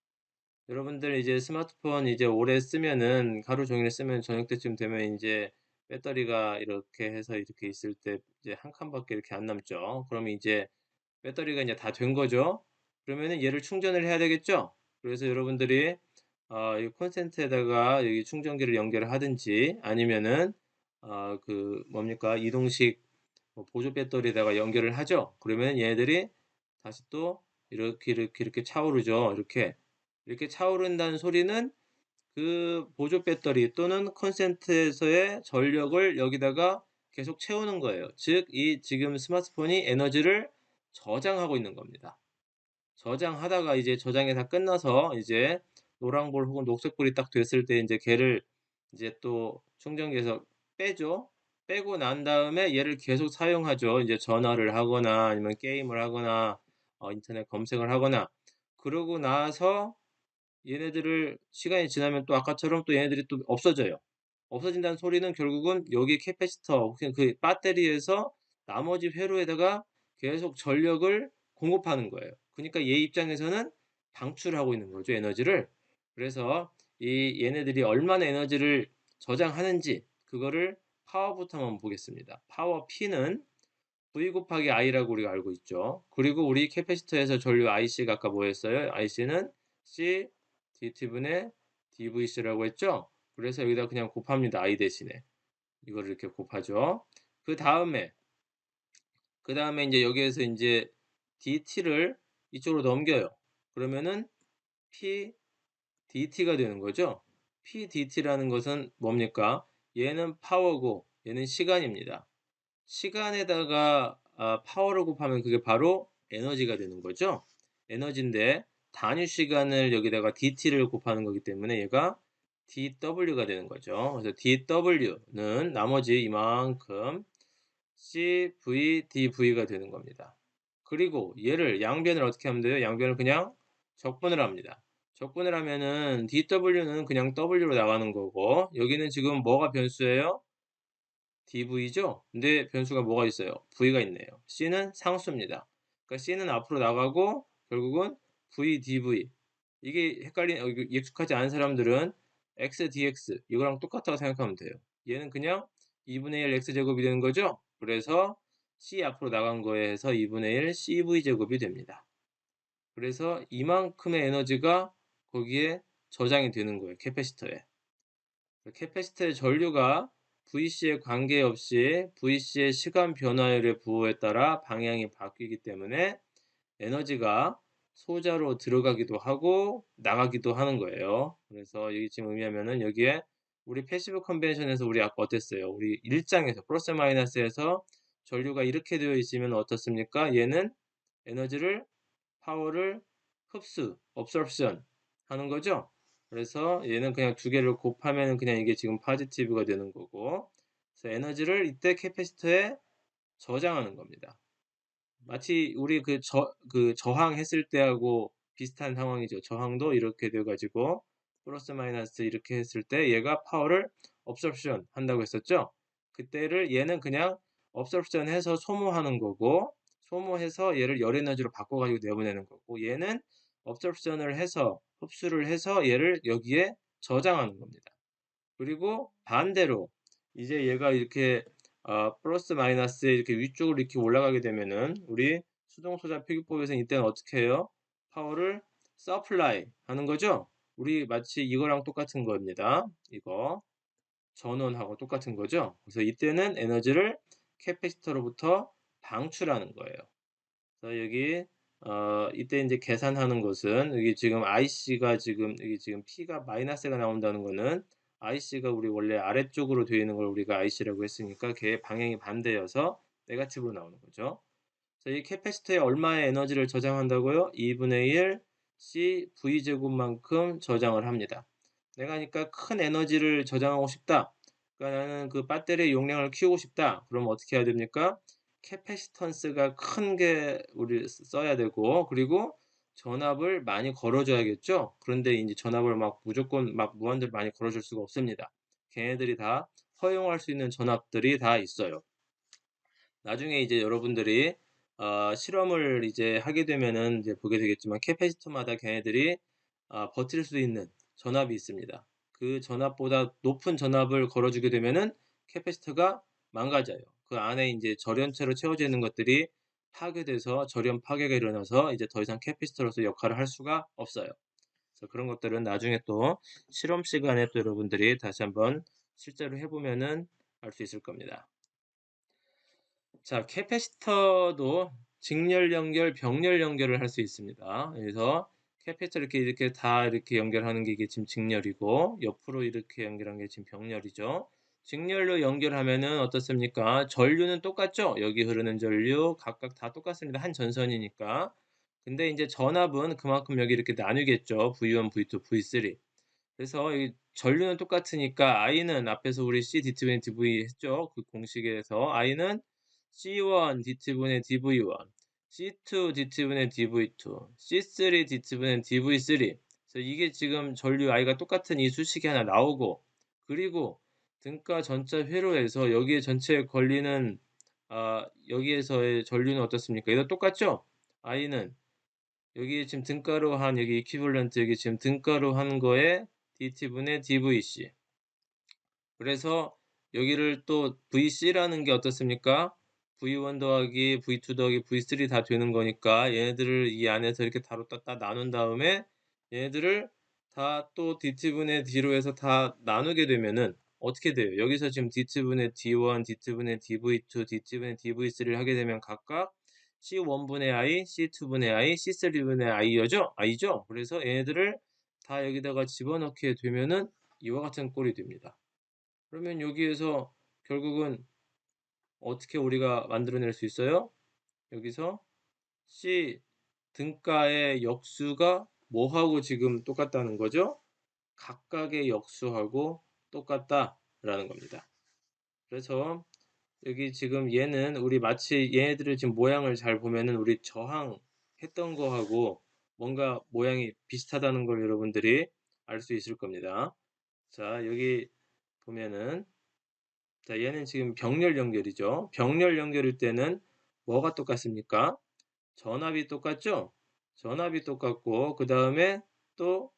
여러분들 이제 스마트폰 이제 오래 쓰면은 하루 종일 쓰면 저녁 때쯤 되면 이제 배터리가 이렇게 해서 이렇게 있을 때 이제 한 칸밖에 이렇게 안 남죠. 그러면 이제 배터리가 이제 다 된 거죠. 그러면은 얘를 충전을 해야 되겠죠. 그래서 여러분들이 이 콘센트에다가 여기 충전기를 연결을 하든지 아니면은 뭡니까 이동식 보조 배터리에다가 연결을 하죠. 그러면 얘네들이 다시 또 이렇게 차오르죠. 이렇게 차오른다는 소리는 그 보조 배터리 또는 콘센트에서의 전력을 여기다가 계속 채우는 거예요. 즉, 이 지금 스마트폰이 에너지를 저장하고 있는 겁니다. 저장하다가 이제 저장이 다 끝나서 이제 노랑불 혹은 녹색불이 딱 됐을 때 인제 걔를 이제 또 충전기에서 빼죠. 빼고 난 다음에 얘를 계속 사용하죠. 이제 전화를 하거나 아니면 게임을 하거나 인터넷 검색을 하거나. 그러고 나서 얘네들을 시간이 지나면 또 아까처럼 또 얘네들이 또 없어져요. 없어진다는 소리는 결국은 여기 캐패시터 혹은 그 배터리에서 나머지 회로에다가 계속 전력을 공급하는 거예요. 그니까 얘 입장에서는 방출하고 있는 거죠, 에너지를. 그래서 이 얘네들이 얼마나 에너지를 저장하는지 그거를 파워부터 한번 보겠습니다. 파워 P는 V 곱하기 I라고 우리가 알고 있죠. 그리고 우리 캐패시터에서 전류 IC가 아까 뭐였어요? IC는 C DT분의 DVC라고 했죠. 그래서 여기다 그냥 곱합니다. I 대신에. 이거를 이렇게 곱하죠. 그 다음에 이제 여기에서 이제 DT를 이쪽으로 넘겨요. 그러면은 PDT가 되는 거죠. PDT라는 것은 뭡니까? 얘는 파워고 얘는 시간입니다. 시간에다가 파워를 곱하면 그게 바로 에너지가 되는 거죠. 에너지인데 단위 시간을 여기다가 dt를 곱하는 거기 때문에 얘가 dw가 되는 거죠. 그래서 dw는 나머지 이만큼 cv dv가 되는 겁니다. 그리고 얘를 양변을 어떻게 하면 돼요? 양변을 그냥 적분을 합니다. 적분을 하면은 dw는 그냥 w로 나가는 거고 여기는 지금 뭐가 변수예요? dv죠? 근데 변수가 뭐가 있어요? v가 있네요. c는 상수입니다. 그러니까 c는 앞으로 나가고 결국은 v dv 이게 익숙하지 않은 사람들은 x dx 이거랑 똑같다고 생각하면 돼요. 얘는 그냥 2분의 1 x제곱이 되는 거죠? 그래서 c 앞으로 나간 거에 해서 2분의 1 cv제곱이 됩니다. 그래서 이만큼의 에너지가 거기에 저장이 되는 거예요. 캐패시터에. 캐패시터의 전류가 VC에 관계없이 VC의 시간 변화율의 부호에 따라 방향이 바뀌기 때문에 에너지가 소자로 들어가기도 하고 나가기도 하는 거예요. 그래서 여기 지금 의미하면은 여기에 우리 패시브 컨벤션에서 우리 아까 어땠어요? 우리 1장에서 플러스 마이너스에서 전류가 이렇게 되어 있으면 어떻습니까? 얘는 에너지를 파워를 흡수, absorption 하는 거죠. 그래서 얘는 그냥 두 개를 곱하면 그냥 이게 지금 positive가 되는 거고, 그래서 에너지를 이때 캐패시터에 저장하는 겁니다. 마치 우리 그 저항했을 때하고 비슷한 상황이죠. 저항도 이렇게 돼가지고 플러스 마이너스 이렇게 했을 때 얘가 파워를 absorption 한다고 했었죠. 그때를 얘는 그냥 absorption 해서 소모하는 거고 소모해서 얘를 열 에너지로 바꿔가지고 내보내는 거고 얘는 absorption을 해서 흡수를 해서 얘를 여기에 저장하는 겁니다. 그리고 반대로 이제 얘가 이렇게 플러스 마이너스에 이렇게 위쪽으로 이렇게 올라가게 되면은 우리 수동소자 필기법에서는 이때는 어떻게 해요? 파워를 서플라이 하는 거죠? 우리 마치 이거랑 똑같은 겁니다. 이거 전원하고 똑같은 거죠? 그래서 이때는 에너지를 캐패시터로부터 방출하는 거예요. 그래서 여기 이때 이제 계산하는 것은 여기 지금 IC가 지금 여기 지금 P가 마이너스가 나온다는 거는 IC가 우리 원래 아래쪽으로 되어 있는 걸 우리가 IC라고 했으니까 걔의 방향이 반대여서 네거티브로 나오는 거죠. 그래서 이 캐패시터에 얼마의 에너지를 저장한다고요? 2분의 1 CV제곱만큼 저장을 합니다. 내가 그러니까 큰 에너지를 저장하고 싶다. 그러니까 나는 그 배터리 용량을 키우고 싶다. 그럼 어떻게 해야 됩니까? 캐패시턴스가 큰 게 우리 써야 되고 그리고 전압을 많이 걸어줘야겠죠. 그런데 이제 전압을 막 무조건 막 무한대로 많이 걸어줄 수가 없습니다. 걔네들이 다 허용할 수 있는 전압들이 다 있어요. 나중에 이제 여러분들이 실험을 이제 하게 되면은 이제 보게 되겠지만 캐패시터마다 걔네들이 버틸 수 있는 전압이 있습니다. 그 전압보다 높은 전압을 걸어주게 되면은 캐패시터가 망가져요. 그 안에 이제 절연체로 채워져 있는 것들이 파괴돼서 절연 파괴가 일어나서 이제 더 이상 캐패시터로서 역할을 할 수가 없어요. 그래서 그런 것들은 나중에 또 실험 시간에 또 여러분들이 다시 한번 실제로 해보면은 알 수 있을 겁니다. 자, 캐패시터도 직렬 연결, 병렬 연결을 할 수 있습니다. 그래서 캐패시터 이렇게 다 이렇게 연결하는 게 이게 지금 직렬이고 옆으로 이렇게 연결한 게 지금 병렬이죠. 직렬로 연결하면은 어떻습니까? 전류는 똑같죠? 여기 흐르는 전류 각각 다 똑같습니다. 한 전선이니까. 근데 이제 전압은 그만큼 여기 이렇게 나누겠죠. V1, V2, V3. 그래서 이 전류는 똑같으니까 I는 앞에서 우리 C D분의 dV 했죠. 그 공식에서 I는 C1 D분의 dV1, C2 D분의 dV2, C3 D분의 dV3. 그래서 이게 지금 전류 I가 똑같은 이 수식이 하나 나오고, 그리고 등가 전자 회로에서 여기에 전체에 걸리는 여기에서의 전류는 어떻습니까? 얘도 똑같죠? I는 여기 지금 등가로 한 여기 이퀴벌런트 여기 지금 등가로 한 거에 dt분의 dvc. 그래서 여기를 또 vc라는 게 어떻습니까? v1 더하기 v2 더하기 v3 다 되는 거니까 얘네들을 이 안에서 이렇게 따로 나눈 다음에 얘네들을 다 또 dt분의 d로 해서 다 나누게 되면은 어떻게 돼요? 여기서 지금 dt분의 d1, dt분의 dv2, dt분의 dv3를 하게 되면 각각 C1분의 I, C2분의 I, C3분의 I죠? 그래서 얘네들을 다 여기다가 집어넣게 되면은 이와 같은 꼴이 됩니다. 그러면 여기에서 결국은 어떻게 우리가 만들어낼 수 있어요? 여기서 C 등가의 역수가 뭐하고 지금 똑같다는 거죠? 각각의 역수하고 똑같다라는 겁니다. 그래서 여기 지금 얘는 우리 마치 얘네들을 지금 모양을 잘 보면은 우리 저항했던 거하고 뭔가 모양이 비슷하다는 걸 여러분들이 알 수 있을 겁니다. 자, 여기 보면은 자, 얘는 지금 병렬 연결이죠. 병렬 연결일 때는 뭐가 똑같습니까? 전압이 똑같죠? 전압이 똑같고 그 다음에 또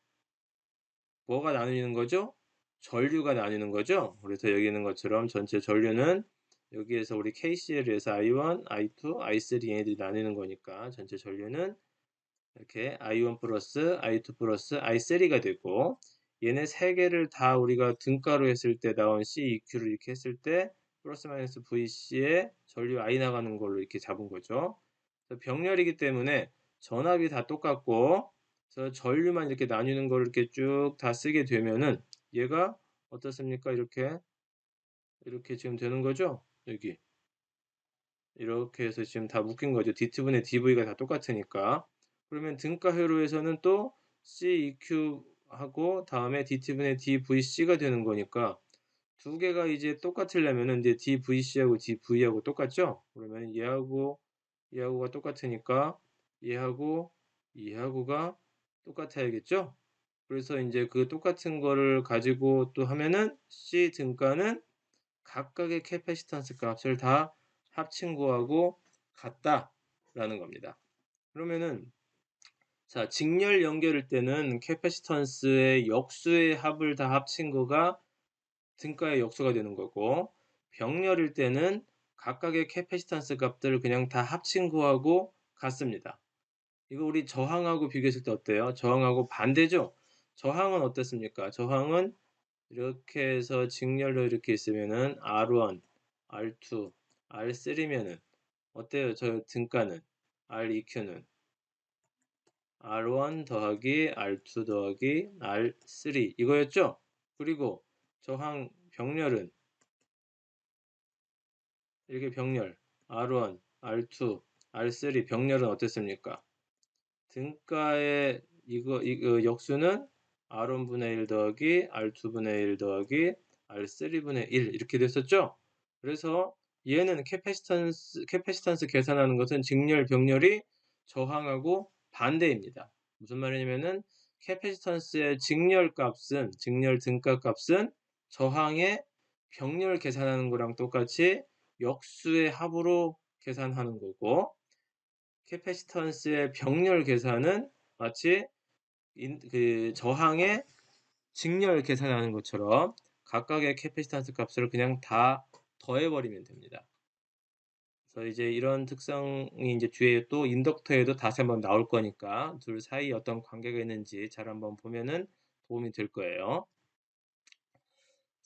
뭐가 나뉘는 거죠? 전류가 나뉘는 거죠. 그래서 여기 있는 것처럼 전체 전류는 여기에서 우리 KCl에서 I1, I2, I3 얘네들이 나뉘는 거니까 전체 전류는 이렇게 I1 플러스 I2 플러스 I3가 되고 얘네 세 개를 다 우리가 등가로 했을 때 나온 CEQ를 이렇게 했을 때 플러스 마이너스 VC에 전류 I 나가는 걸로 이렇게 잡은 거죠. 병렬이기 때문에 전압이 다 똑같고 그래서 전류만 이렇게 나뉘는 걸 이렇게 쭉 다 쓰게 되면은 얘가 어떻습니까? 이렇게 지금 되는 거죠? 여기 이렇게 해서 지금 다 묶인 거죠. D분의 dV가 다 똑같으니까. 그러면 등가 회로에서는 또 CEQ하고 다음에 D분의 dVC가 되는 거니까 두 개가 이제 똑같으려면은 이제 dVC하고 dV하고 똑같죠? 그러면 얘하고가 똑같으니까 얘하고가 똑같아야겠죠? 그래서 이제 그 똑같은 거를 가지고 또 하면은 C 등가는 각각의 캐패시턴스 값을 다 합친 거하고 같다라는 겁니다. 그러면은 자, 직렬 연결일 때는 캐패시턴스의 역수의 합을 다 합친 거가 등가의 역수가 되는 거고 병렬일 때는 각각의 캐패시턴스 값들을 그냥 다 합친 거하고 같습니다. 이거 우리 저항하고 비교했을 때 어때요? 저항하고 반대죠? 저항은 어떻습니까? 저항은 이렇게 해서 직렬로 이렇게 있으면은 R1, R2, R3면은 어때요? 저 등가는 REQ는 R1 더하기 R2 더하기 R3 이거였죠? 그리고 저항 병렬은 이렇게 병렬 R1, R2, R3 병렬은 어땠습니까? 등가의 이거 역수는 R1분의 1 더하기 R2분의 1 더하기 R3분의 1 이렇게 됐었죠? 그래서 얘는 캐패시턴스 계산하는 것은 직렬, 병렬이 저항하고 반대입니다. 무슨 말이냐면은 캐패시턴스의 직렬 등가 값은 저항의 병렬 계산하는 거랑 똑같이 역수의 합으로 계산하는 거고 캐패시턴스의 병렬 계산은 마치 그 저항의 직렬 계산하는 것처럼 각각의 캐패시턴스 값을 그냥 다 더해버리면 됩니다. 그래서 이제 이런 특성이 이제 뒤에 또 인덕터에도 다시 한번 나올 거니까 둘 사이에 어떤 관계가 있는지 잘 한번 보면은 도움이 될 거예요.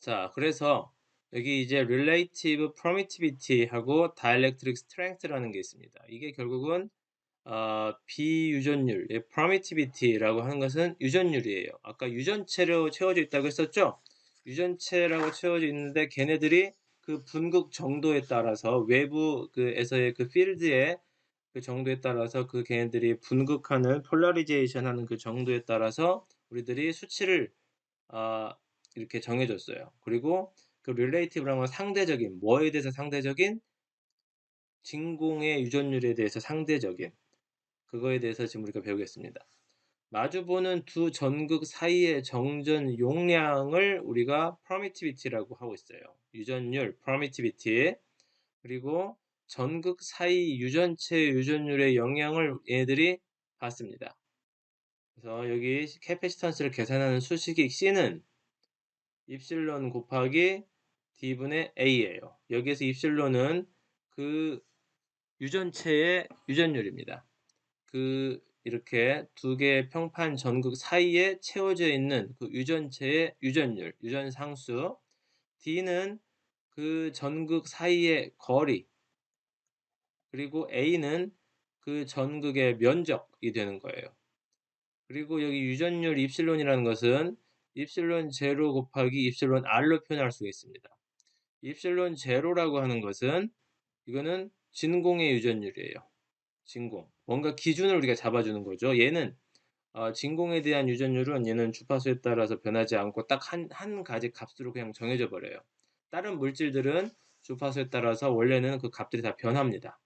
자, 그래서 여기 이제 relative permittivity하고 dielectric strength라는 게 있습니다. 이게 결국은 비유전율, permittivity라고 하는 것은 유전율이에요. 아까 유전체로 채워져 있다고 했었죠? 유전체라고 채워져 있는데 걔네들이 그 분극 정도에 따라서 외부에서의 그 필드에 그 정도에 따라서 그 걔네들이 분극하는 폴라리제이션 하는 그 정도에 따라서 우리들이 수치를 아 이렇게 정해 줬어요. 그리고 그 릴레이티브라는 건 상대적인, 뭐에 대해서 상대적인? 진공의 유전율에 대해서 상대적인, 그거에 대해서 지금 우리가 배우겠습니다. 마주보는 두 전극 사이의 정전 용량을 우리가 permittivity라고 하고 있어요. 유전율 permittivity. 그리고 전극 사이 유전체 유전율의 영향을 얘들이 받습니다. 그래서 여기 캐패시턴스를 계산하는 수식이 C는 입실론 곱하기 D분의 A예요. 여기에서 입실론은 그 유전체의 유전율입니다. 그 이렇게 두 개의 평판 전극 사이에 채워져 있는 그 유전체의 유전율, 유전상수. D는 그 전극 사이의 거리, 그리고 A는 그 전극의 면적이 되는 거예요. 그리고 여기 유전율 입실론이라는 것은 입실론 제로 곱하기 입실론 R로 표현할 수가 있습니다. 입실론 제로라고 하는 것은 이거는 진공의 유전율이에요. 진공. 뭔가 기준을 우리가 잡아주는 거죠. 얘는 진공에 대한 유전율은 얘는 주파수에 따라서 변하지 않고 딱 한 가지 값으로 그냥 정해져 버려요. 다른 물질들은 주파수에 따라서 원래는 그 값들이 다 변합니다.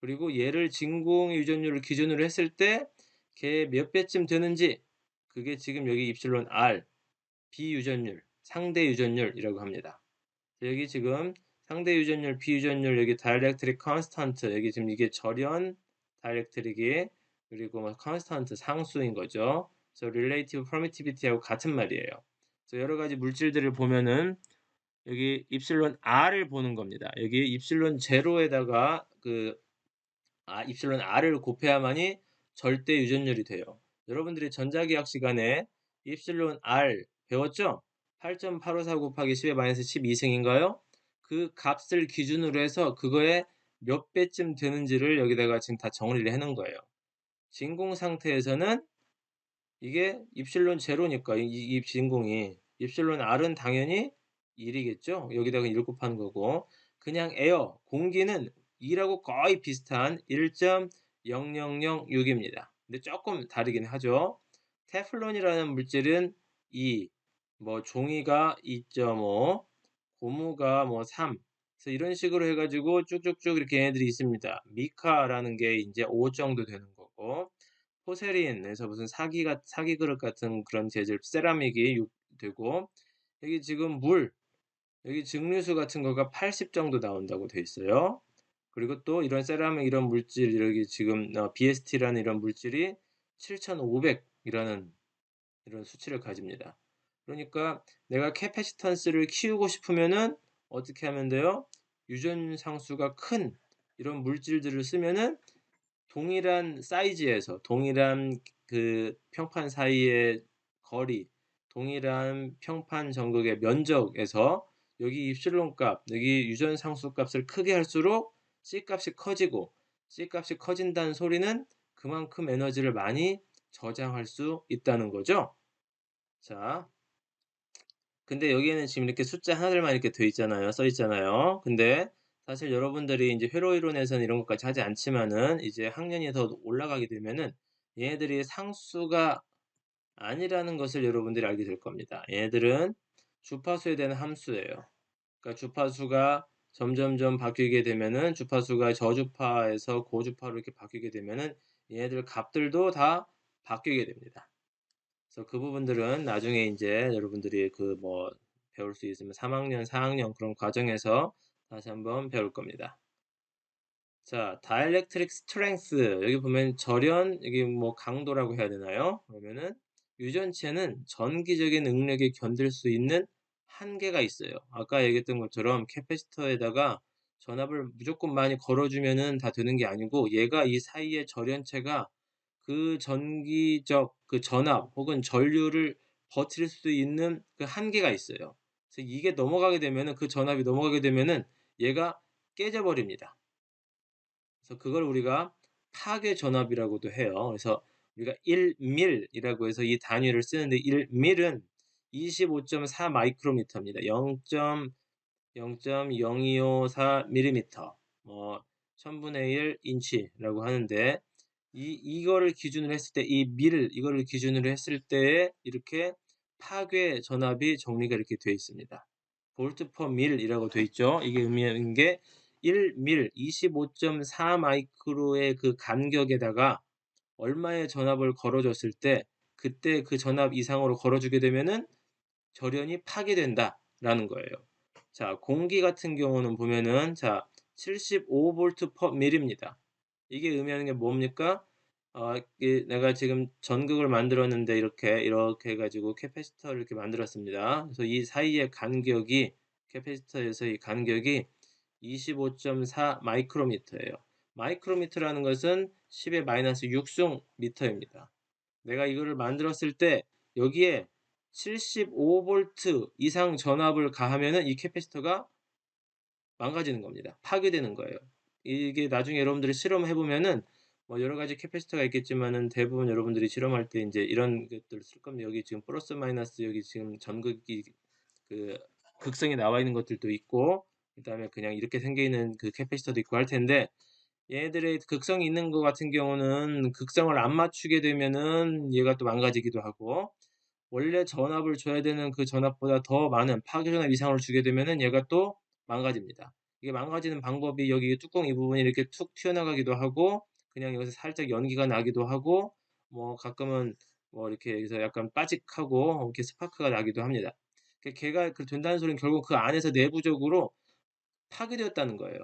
그리고 얘를 진공의 유전율을 기준으로 했을 때 걔 몇 배쯤 되는지, 그게 지금 여기 입실론 R, 비유전율, 상대 유전율이라고 합니다. 여기 지금 상대 유전율, 비유전율, 여기 다이렉트릭 컨스턴트, 여기 지금 이게 절연 다이렉트릭이, 그리고 뭐 컨스턴트 상수인 거죠. 그래서 릴레이티브 퍼미티비티하고 같은 말이에요. 그래서 여러 가지 물질들을 보면은 여기 입실론 R을 보는 겁니다. 여기 입실론 제로에다가 입실론 R을 곱해야만이 절대 유전율이 돼요. 여러분들이 전자기학 시간에 입실론 R 배웠죠? 8.854 곱하기 10의 마이너스 12승인가요? 그 값을 기준으로 해서 그거에 몇 배쯤 되는지를 여기다가 지금 다 정리를 해놓은 거예요. 진공 상태에서는 이게 입실론 제로니까 이 진공이, 입실론 R은 당연히 1이겠죠? 여기다가 1 곱하는 거고, 그냥 에어, 공기는 2라고 거의 비슷한 1.0006입니다. 근데 조금 다르긴 하죠. 테플론이라는 물질은 2, 뭐 종이가 2.5, 고무가 뭐 3, 그래서 이런 식으로 해가지고 쭉쭉쭉 이렇게 얘네들이 있습니다. 미카라는 게 이제 5 정도 되는 거고, 포세린에서 무슨 사기 그릇 같은 그런 재질, 세라믹이 되고, 여기 지금 여기 증류수 같은 거가 80 정도 나온다고 돼 있어요. 그리고 또 이런 세라믹 이런 물질, 여기 지금 BST라는 이런 물질이 7,500이라는 이런 수치를 가집니다. 그러니까 내가 캐패시턴스를 키우고 싶으면은 어떻게 하면 돼요? 유전 상수가 큰 이런 물질들을 쓰면은 동일한 사이즈에서, 동일한 그 평판 사이의 거리, 동일한 평판 전극의 면적에서 여기 입실론 값, 여기 유전 상수 값을 크게 할수록 C 값이 커지고, C 값이 커진다는 소리는 그만큼 에너지를 많이 저장할 수 있다는 거죠. 자, 근데 여기에는 지금 이렇게 숫자 하나들만 이렇게 돼 있잖아요. 써 있잖아요. 근데 사실 여러분들이 이제 회로 이론에서는 이런 것까지 하지 않지만은 이제 학년이 더 올라가게 되면은 얘네들이 상수가 아니라는 것을 여러분들이 알게 될 겁니다. 얘네들은 주파수에 대한 함수예요. 그러니까 주파수가 점점점 바뀌게 되면은, 주파수가 저주파에서 고주파로 이렇게 바뀌게 되면은 얘네들 값들도 다 바뀌게 됩니다. 그래서 그 부분들은 나중에 이제 여러분들이 배울 수 있으면 3학년, 4학년 그런 과정에서 다시 한번 배울 겁니다. 자, 다이렉트릭 스트렝스, 여기 보면 절연, 여기 뭐 강도라고 해야 되나요? 그러면은 유전체는 전기적인 응력에 견딜 수 있는 한계가 있어요. 아까 얘기했던 것처럼 캐패시터에다가 전압을 무조건 많이 걸어주면은 다 되는 게 아니고, 얘가 이 사이의 절연체가 그 전기적 그 전압 혹은 전류를 버틸 수 있는 그 한계가 있어요. 그래서 이게 넘어가게 되면은, 그 전압이 넘어가게 되면은 얘가 깨져버립니다. 그래서 그걸 우리가 파괴 전압이라고도 해요. 그래서 우리가 1밀이라고 해서 이 단위를 쓰는데, 1밀은 25.4 마이크로미터입니다. 0.0254mm. 1000분의 1 인치라고 하는데 이거를 기준으로 했을 때 이거를 기준으로 했을 때에 이렇게 파괴 전압이 정리가 이렇게 되어 있습니다. 볼트 퍼 밀이라고 되어 있죠. 이게 의미하는 게 1밀 25.4 마이크로의 그 간격에다가 얼마의 전압을 걸어줬을 때 그때 그 전압 이상으로 걸어주게 되면은 절연이 파괴된다라는 거예요. 자, 공기 같은 경우는 보면은 자, 75V per mill입니다. 이게 의미하는 게 뭡니까? 내가 지금 전극을 만들었는데 이렇게 해가지고 캐패시터를 이렇게 만들었습니다. 그래서 이 사이의 간격이 캐패시터에서의 간격이 25.4 마이크로미터예요. 마이크로미터라는 것은 10의 마이너스 6승 미터입니다. 내가 이거를 만들었을 때 여기에 75V 이상 전압을 가하면은 이 캐패시터가 망가지는 겁니다. 파괴되는 거예요. 이게 나중에 여러분들이 실험해 보면은 뭐 여러 가지 캐패시터가 있겠지만은 대부분 여러분들이 실험할 때 이제 이런 것들을 쓸 겁니다. 여기 지금 플러스 마이너스 여기 지금 전극이 그 극성이 나와 있는 것들도 있고 그다음에 그냥 이렇게 생겨 있는 그 캐패시터도 있고 할 텐데 얘네들의 극성이 있는 것 같은 경우는 극성을 안 맞추게 되면은 얘가 또 망가지기도 하고 원래 전압을 줘야 되는 그 전압보다 더 많은 파괴 전압 이상을 주게 되면은 얘가 또 망가집니다. 이게 망가지는 방법이 여기 뚜껑 이 부분이 이렇게 툭 튀어나가기도 하고 그냥 여기서 살짝 연기가 나기도 하고 뭐 가끔은 뭐 이렇게 여기서 약간 빠직하고 이렇게 스파크가 나기도 합니다. 걔가 그 된다는 소리는 결국 그 안에서 내부적으로 파괴되었다는 거예요.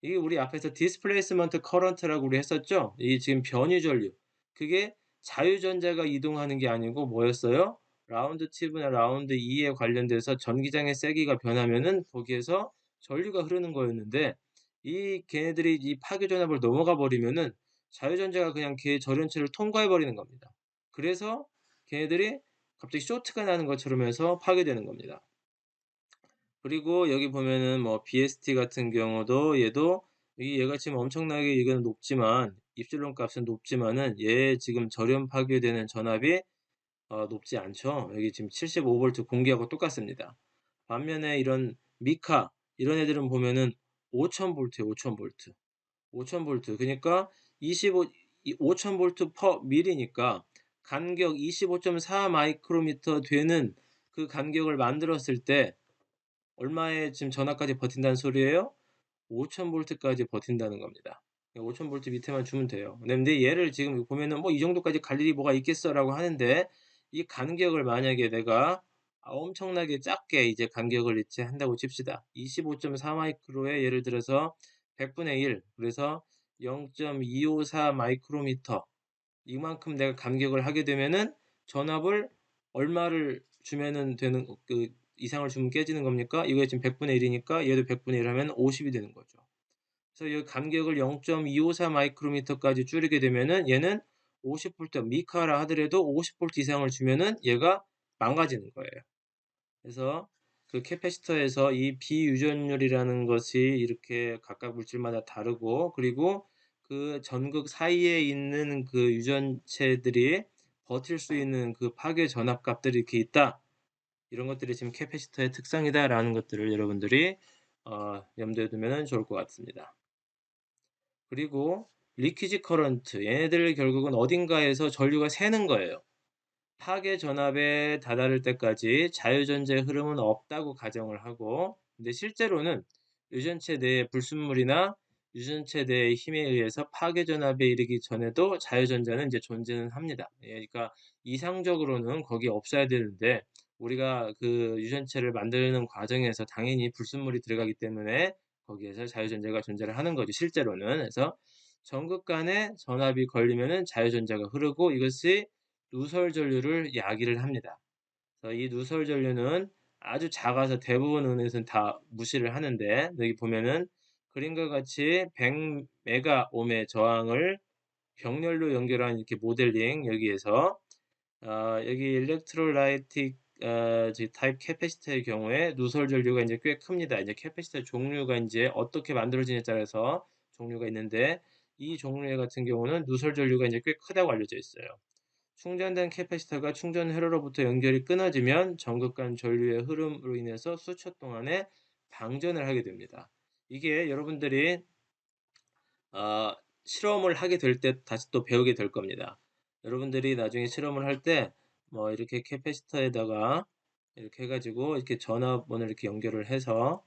이게 우리 앞에서 디스플레이스먼트 커런트라고 우리 했었죠? 이 지금 변이 전류. 그게 자유전자가 이동하는 게 아니고 뭐였어요? 라운드 튜브나 라운드 2에 관련돼서 전기장의 세기가 변하면은 거기에서 전류가 흐르는 거였는데 이 걔네들이 이 파괴 전압을 넘어가 버리면은 자유전자가 그냥 걔 절연체를 통과해 버리는 겁니다. 그래서 걔네들이 갑자기 쇼트가 나는 것처럼 해서 파괴되는 겁니다. 그리고 여기 보면은 뭐 BST 같은 경우도 얘도 얘가 지금 엄청나게 이거는 높지만 입실론 값은 높지만은 얘 지금 절연 파괴되는 전압이 높지 않죠. 여기 지금 75V 공기하고 똑같습니다. 반면에 이런 미카 이런 애들은 보면은 5000V예요. 5000V. 5000V. 그러니까 5000V per mill이니까 간격 25.4 마이크로미터 되는 그 간격을 만들었을 때 얼마의 지금 전압까지 버틴다는 소리예요? 5000V까지 버틴다는 겁니다. 5000V 밑에만 주면 돼요. 근데 얘를 지금 보면은 뭐 이 정도까지 갈 일이 뭐가 있겠어라고 하는데 이 간격을 만약에 내가 엄청나게 작게 이제 간격을 이제 한다고 칩시다. 25.4 마이크로에 예를 들어서 100분의 1 그래서 0.254 마이크로미터 이만큼 내가 간격을 하게 되면은 전압을 얼마를 주면은 되는 그 이상을 주면 깨지는 겁니까? 이거 지금 100분의 1이니까 얘도 100분의 1 하면 50이 되는 거죠. 그래서 이 간격을 0.254 마이크로미터까지 줄이게 되면은 얘는 50V 미카라 하더라도 50V 이상을 주면은 얘가 망가지는 거예요. 그래서 그 캐패시터에서 이 비유전율이라는 것이 이렇게 각각 물질마다 다르고 그리고 그 전극 사이에 있는 그 유전체들이 버틸 수 있는 그 파괴 전압 값들이 이렇게 있다. 이런 것들이 지금 캐패시터의 특성이다라는 것들을 여러분들이 염두에 두면 좋을 것 같습니다. 그리고 리퀴지 커런트 얘네들 결국은 어딘가에서 전류가 새는 거예요. 파괴 전압에 다다를 때까지 자유전자의 흐름은 없다고 가정을 하고 근데 실제로는 유전체 내의 불순물이나 유전체 내의 힘에 의해서 파괴 전압에 이르기 전에도 자유전자는 이제 존재는 합니다. 그러니까 이상적으로는 거기 없어야 되는데 우리가 그 유전체를 만드는 과정에서 당연히 불순물이 들어가기 때문에 거기에서 자유전자가 존재를 하는 거죠. 실제로는. 그래서 전극 간에 전압이 걸리면은 자유전자가 흐르고 이것이 누설 전류를 야기를 합니다. 그래서 이 누설 전류는 아주 작아서 대부분 은에서는 다 무시를 하는데 여기 보면은 그림과 같이 100메가옴의 저항을 병렬로 연결한 이렇게 모델링 여기에서 여기 일렉트로라이틱 타입 캐패시터의 경우에 누설 전류가 이제 꽤 큽니다. 이제 캐패시터 종류가 이제 어떻게 만들어지냐에 따라서 종류가 있는데 이 종류 같은 경우는 누설 전류가 이제 꽤 크다고 알려져 있어요. 충전된 캐패시터가 충전 회로로부터 연결이 끊어지면 전극 간 전류의 흐름으로 인해서 수초 동안에 방전을 하게 됩니다. 이게 여러분들이 아 실험을 하게 될 때 다시 또 배우게 될 겁니다. 여러분들이 나중에 실험을 할 때 뭐 이렇게 캐패시터에다가 이렇게 해 가지고 이렇게 전압원을 이렇게 연결을 해서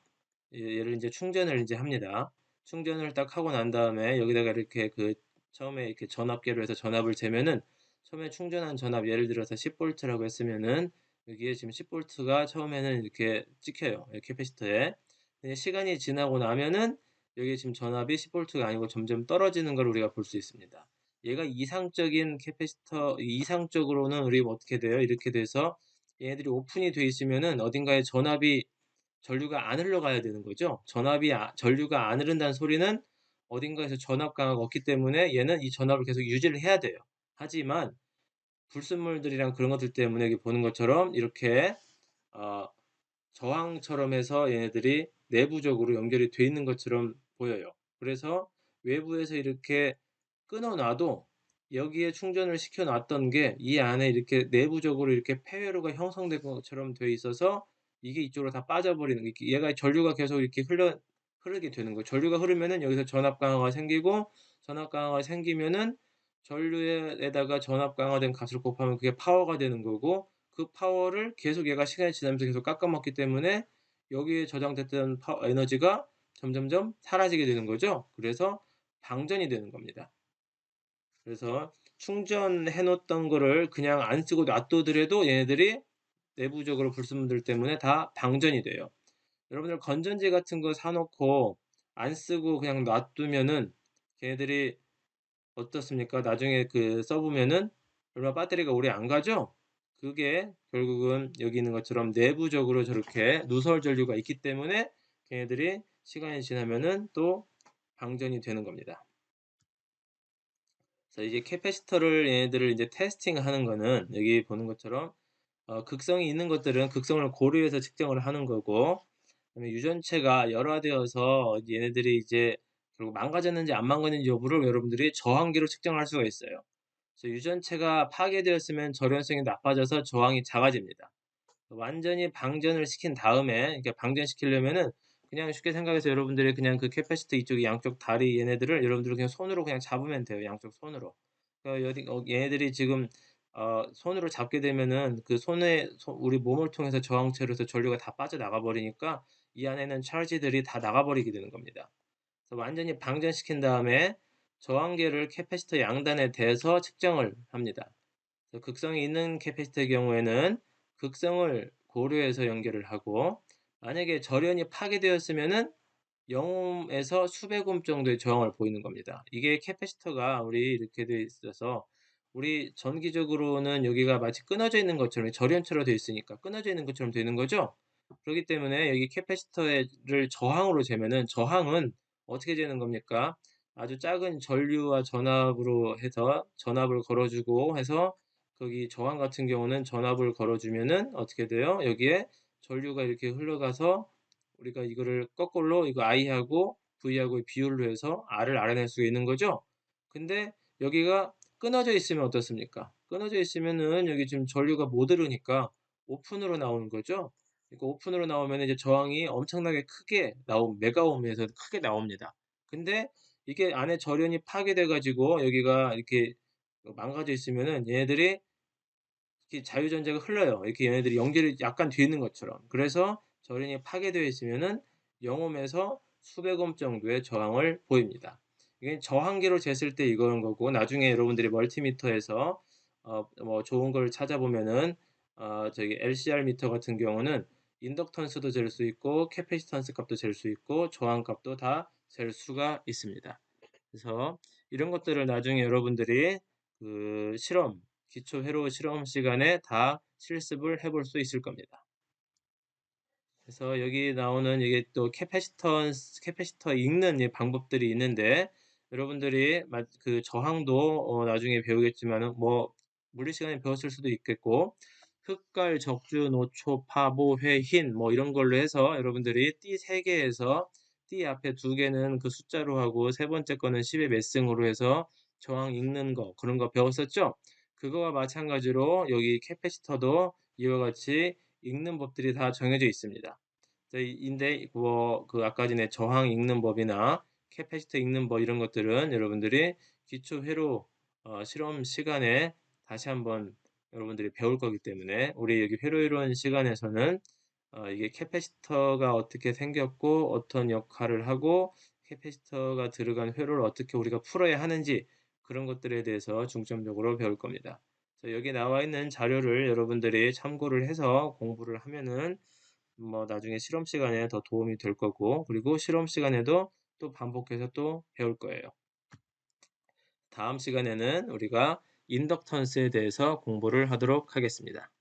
얘를 인제 충전을 인제 합니다. 충전을 딱 하고 난 다음에 여기다가 이렇게 그 처음에 이렇게 전압계로 해서 전압을 재면은 처음에 충전한 전압 예를 들어서 10 볼트라고 했으면은 여기에 지금 10 볼트가 처음에는 이렇게 찍혀요, 이 캐패시터에. 근데 시간이 지나고 나면은 여기에 지금 전압이 10 볼트가 아니고 점점 떨어지는 걸 우리가 볼 수 있습니다. 얘가 이상적인 캐패시터 이상적으로는 우리가 어떻게 돼요? 이렇게 돼서 얘네들이 오픈이 돼 있으면은 어딘가에 전압이 전류가 안 흘러가야 되는 거죠. 전류가 안 흐른다는 소리는 어딘가에서 전압 강화가 없기 때문에 얘는 이 전압을 계속 유지를 해야 돼요. 하지만 불순물들이랑 그런 것들 때문에 여기 보는 것처럼 이렇게 어 저항처럼 해서 얘네들이 내부적으로 연결이 돼 있는 것처럼 보여요. 그래서 외부에서 이렇게 끊어 놔도 여기에 충전을 시켜 놨던 게 이 안에 이렇게 내부적으로 이렇게 폐회로가 형성된 것처럼 돼 있어서 이게 이쪽으로 다 빠져버리는 얘가 전류가 계속 이렇게 흐르게 되는 거예요. 전류가 흐르면은 여기서 전압 강화가 생기고 전압 강화가 생기면은 전류에다가 전압 강화된 값을 곱하면 그게 파워가 되는 거고 그 파워를 계속 얘가 시간이 지나면서 계속 깎아먹기 때문에 여기에 저장됐던 에너지가 점점점 사라지게 되는 거죠. 그래서 방전이 되는 겁니다. 그래서 충전해 놓던 거를 그냥 안 쓰고 놔두더라도 얘네들이 내부적으로 불순물들 때문에 다 방전이 돼요. 여러분들 건전지 같은 거 사 놓고 안 쓰고 그냥 놔두면은 걔네들이 어떻습니까? 나중에 써 보면은 얼마 배터리가 오래 안 가죠? 그게 결국은 여기 있는 것처럼 내부적으로 저렇게 누설 전류가 있기 때문에 걔네들이 시간이 지나면은 또 방전이 되는 겁니다. 그래서 이제 캐패시터를 얘네들을 이제 테스팅하는 거는 여기 보는 것처럼 극성이 있는 것들은 극성을 고려해서 측정을 하는 거고 그다음에 유전체가 열화되어서 얘네들이 이제 결국 망가졌는지 안 망가졌는지 여부를 여러분들이 저항기로 측정할 수가 있어요. 그래서 유전체가 파괴되었으면 절연성이 나빠져서 저항이 작아집니다. 완전히 방전을 시킨 다음에 이렇게 방전시키려면은 그냥 쉽게 생각해서 여러분들이 그냥 그 캐패시터 이쪽에 양쪽 다리 얘네들을 여러분들이 그냥 손으로 그냥 잡으면 돼요. 양쪽 손으로. 그러니까 얘네들이 지금 손으로 잡게 되면은 그 손에 우리 몸을 통해서 저항체로서 전류가 다 빠져나가 버리니까 이 안에 있는 찰지들이 다 나가 버리게 되는 겁니다. 그래서 완전히 방전시킨 다음에 저항계를 캐패시터 양단에 대서 측정을 합니다. 극성이 있는 캐패시터의 경우에는 극성을 고려해서 연결을 하고 만약에 절연이 파괴되었으면은 0옴에서 수백 옴 정도의 저항을 보이는 겁니다. 이게 캐패시터가 우리 이렇게 돼 있어서 우리 전기적으로는 여기가 마치 끊어져 있는 것처럼 절연처럼 되어 있으니까 끊어져 있는 것처럼 되는 거죠. 그렇기 때문에 여기 캐패시터를 저항으로 재면은 저항은 어떻게 재는 겁니까? 아주 작은 전류와 전압으로 해서 전압을 걸어주고 해서 거기 저항 같은 경우는 전압을 걸어주면은 어떻게 돼요? 여기에 전류가 이렇게 흘러가서 우리가 이거를 거꾸로 이거 I하고 V하고의 비율로 해서 R을 알아낼 수가 있는 거죠. 근데 여기가 끊어져 있으면 어떻습니까? 끊어져 있으면은 여기 지금 전류가 못 흐르니까 오픈으로 나오는 거죠. 그러니까 오픈으로 나오면 이제 저항이 엄청나게 크게 메가옴에서 크게 나옵니다. 근데 이게 안에 절연이 파괴돼 가지고 여기가 이렇게 망가져 있으면은 얘네들이 이렇게 자유전자가 흘러요. 이렇게 얘네들이 연결이 약간 돼 있는 것처럼. 그래서 절연이 파괴되어 있으면은 0옴에서 수백 옴 정도의 저항을 보입니다. 이게 저항계로 쟀을 때 이거는 거고 나중에 여러분들이 멀티미터에서 뭐 좋은 걸 찾아보면은 저기 LCR 미터 같은 경우는 인덕턴스도 잴 수 있고 캐패시턴스 값도 잴 수 있고 저항 값도 다 잴 수가 있습니다. 그래서 이런 것들을 나중에 여러분들이 실험 기초 회로 실험 시간에 다 실습을 해볼 수 있을 겁니다. 그래서 여기 나오는 이게 또 캐패시터 읽는 방법들이 있는데 여러분들이 그 저항도 나중에 배우겠지만은 뭐 물리 시간에 배웠을 수도 있겠고 흑갈, 적주, 노초, 파보, 회, 흰 뭐 이런 걸로 해서 여러분들이 띠 3개에서 띠 앞에 2개는 그 숫자로 하고 세 번째 거는 10의 몇 승으로 해서 저항 읽는 거 그런 거 배웠었죠? 그거와 마찬가지로 여기 캐패시터도 이와 같이 읽는 법들이 다 정해져 있습니다. 인데 뭐 아까 전에 저항 읽는 법이나 캐패시터 읽는 법 이런 것들은 여러분들이 기초 회로 실험 시간에 다시 한번 여러분들이 배울 거기 때문에 우리 여기 회로 이론 시간에서는 이게 캐패시터가 어떻게 생겼고 어떤 역할을 하고 캐패시터가 들어간 회로를 어떻게 우리가 풀어야 하는지 그런 것들에 대해서 중점적으로 배울 겁니다. 여기 나와 있는 자료를 여러분들이 참고를 해서 공부를 하면은 뭐 나중에 실험 시간에 더 도움이 될 거고 그리고 실험 시간에도 또 반복해서 또 배울 거예요. 다음 시간에는 우리가 인덕턴스에 대해서 공부를 하도록 하겠습니다.